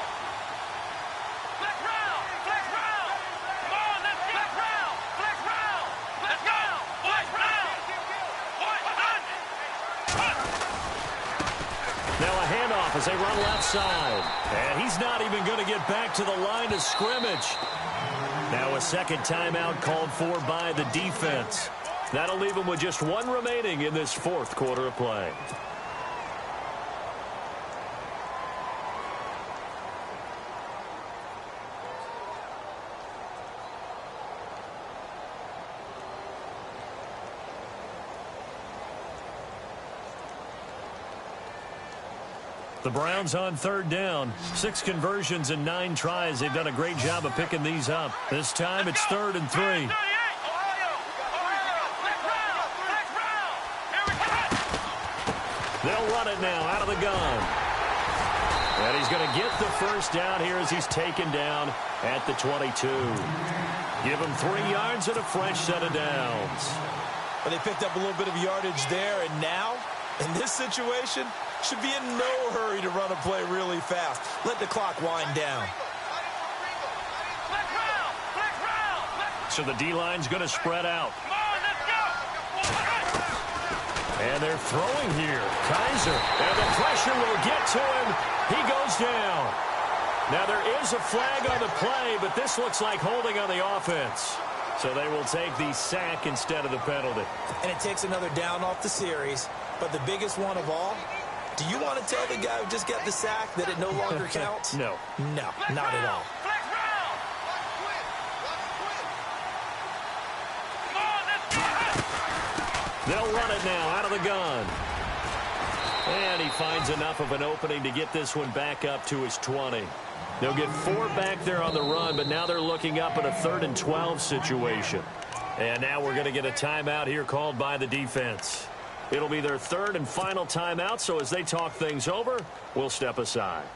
Flex round. Flex round. Come on, let's flex round. Flex round. Let's go. Flex round. Now a handoff as they run left side. And he's not even going to get back to the line of scrimmage. Now a second timeout called for by the defense. That'll leave them with just 1 remaining in this 4th quarter of play. The Browns on third down. 6 conversions and 9 tries. They've done a great job of picking these up. This time it's 3rd and 3. They'll run it now out of the gun. And he's going to get the first down here as he's taken down at the 22. Give him 3 yards and a fresh set of downs. Well, they picked up a little bit of yardage there, and now, in this situation, should be in no hurry to run a play really fast. Let the clock wind down. So the D-line's going to spread out. And they're throwing here. Kaiser. And the pressure will get to him. He goes down. Now there is a flag on the play, but this looks like holding on the offense. So they will take the sack instead of the penalty. And it takes another down off the series. But the biggest one of all, do you want to tell the guy who just got the sack that it no longer counts? No. No, not at all. They'll run it now out of the gun. And he finds enough of an opening to get this one back up to his 20. They'll get 4 back there on the run, but now they're looking up at a 3rd and 12 situation. And now we're going to get a timeout here called by the defense. It'll be their 3rd and final timeout, so as they talk things over, we'll step aside.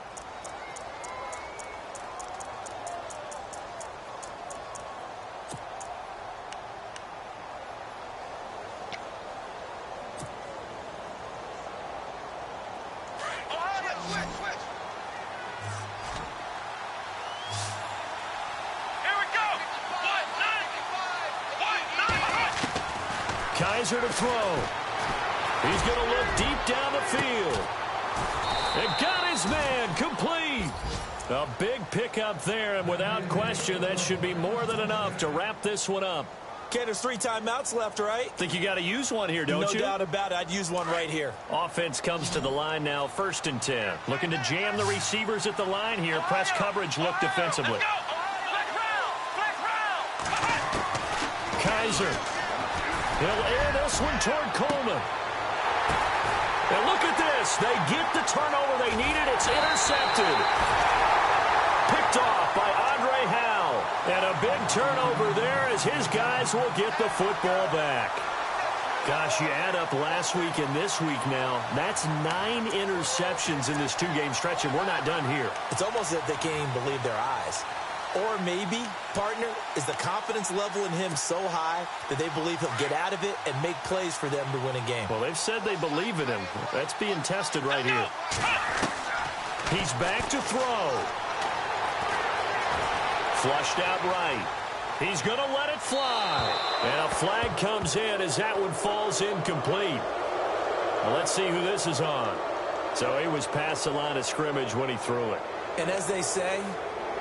Kaiser to throw. He's going to look deep down the field. And got his man complete. A big pickup there, and without question, that should be more than enough to wrap this one up. Okay, there's 3 timeouts left, right? Think you got to use one here, don't you? No doubt about it. I'd use one right here. Offense comes to the line now, 1st and 10. Looking to jam the receivers at the line here. Press coverage look defensively. Kaiser. He'll air this one toward Coleman. And look at this. They get the turnover they needed. It's intercepted. Picked off by Andre Howe. And a big turnover there as his guys will get the football back. Gosh, you add up last week and this week now. That's 9 interceptions in this 2-game stretch, and we're not done here. It's almost as if they can't even believe their eyes. Or maybe, partner, is the confidence level in him so high that they believe he'll get out of it and make plays for them to win a game. Well, they've said they believe in him. That's being tested right here. He's back to throw. Flushed out right. He's going to let it fly. And a flag comes in as that one falls incomplete. Well, let's see who this is on. So he was past the line of scrimmage when he threw it. And as they say,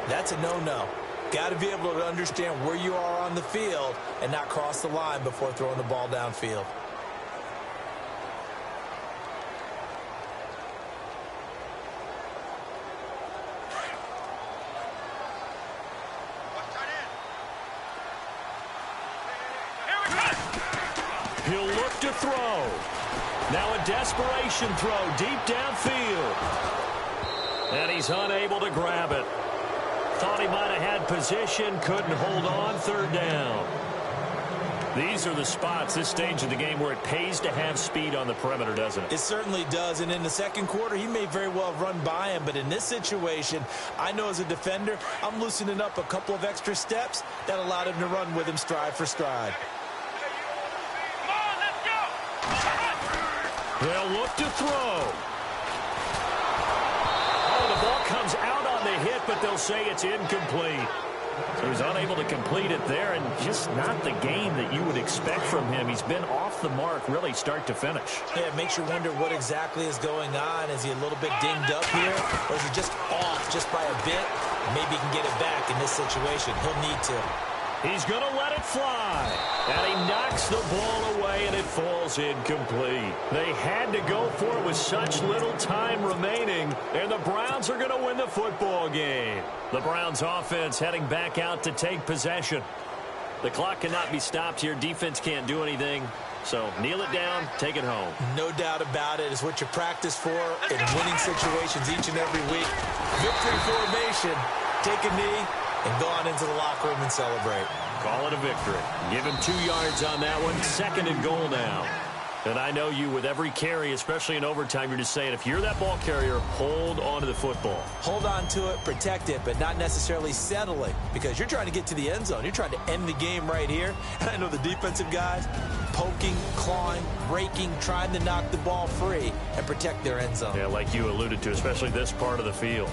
that's a no-no. Got to be able to understand where you are on the field and not cross the line before throwing the ball downfield. He'll look to throw. Now a desperation throw deep downfield. And he's unable to grab it. Thought he might have had position, couldn't hold on, 3rd down. These are the spots, this stage of the game, where it pays to have speed on the perimeter, doesn't it? It certainly does, and in the 2nd quarter, he may very well run by him, but in this situation, I know as a defender, I'm loosening up a couple of extra steps that allowed him to run with him stride for stride. They'll look to throw. Oh, the ball comes out on the hit, but they'll say it's incomplete. So he's unable to complete it there, and just not the game that you would expect from him. He's been off the mark, really, start to finish. Yeah, it makes you wonder what exactly is going on. Is he a little bit dinged up here, or is he just off just by a bit? Maybe he can get it back in this situation. He'll need to. He's going to let it fly. And he knocks the ball away, and it falls incomplete. They had to go for it with such little time remaining, and the Browns are going to win the football game. The Browns offense heading back out to take possession. The clock cannot be stopped here. Defense can't do anything. So kneel it down, take it home. No doubt about it. It's what you practice for in winning situations each and every week. Victory formation. Take a knee and go on into the locker room and celebrate. Call it a victory. Give him 2 yards on that one. 2nd and goal now. And I know you, with every carry, especially in overtime, you're just saying, if you're that ball carrier, hold on to the football. Hold on to it, protect it, but not necessarily settle it, because you're trying to get to the end zone. You're trying to end the game right here. And I know the defensive guys poking, clawing, raking, trying to knock the ball free and protect their end zone. Yeah, like you alluded to, especially this part of the field.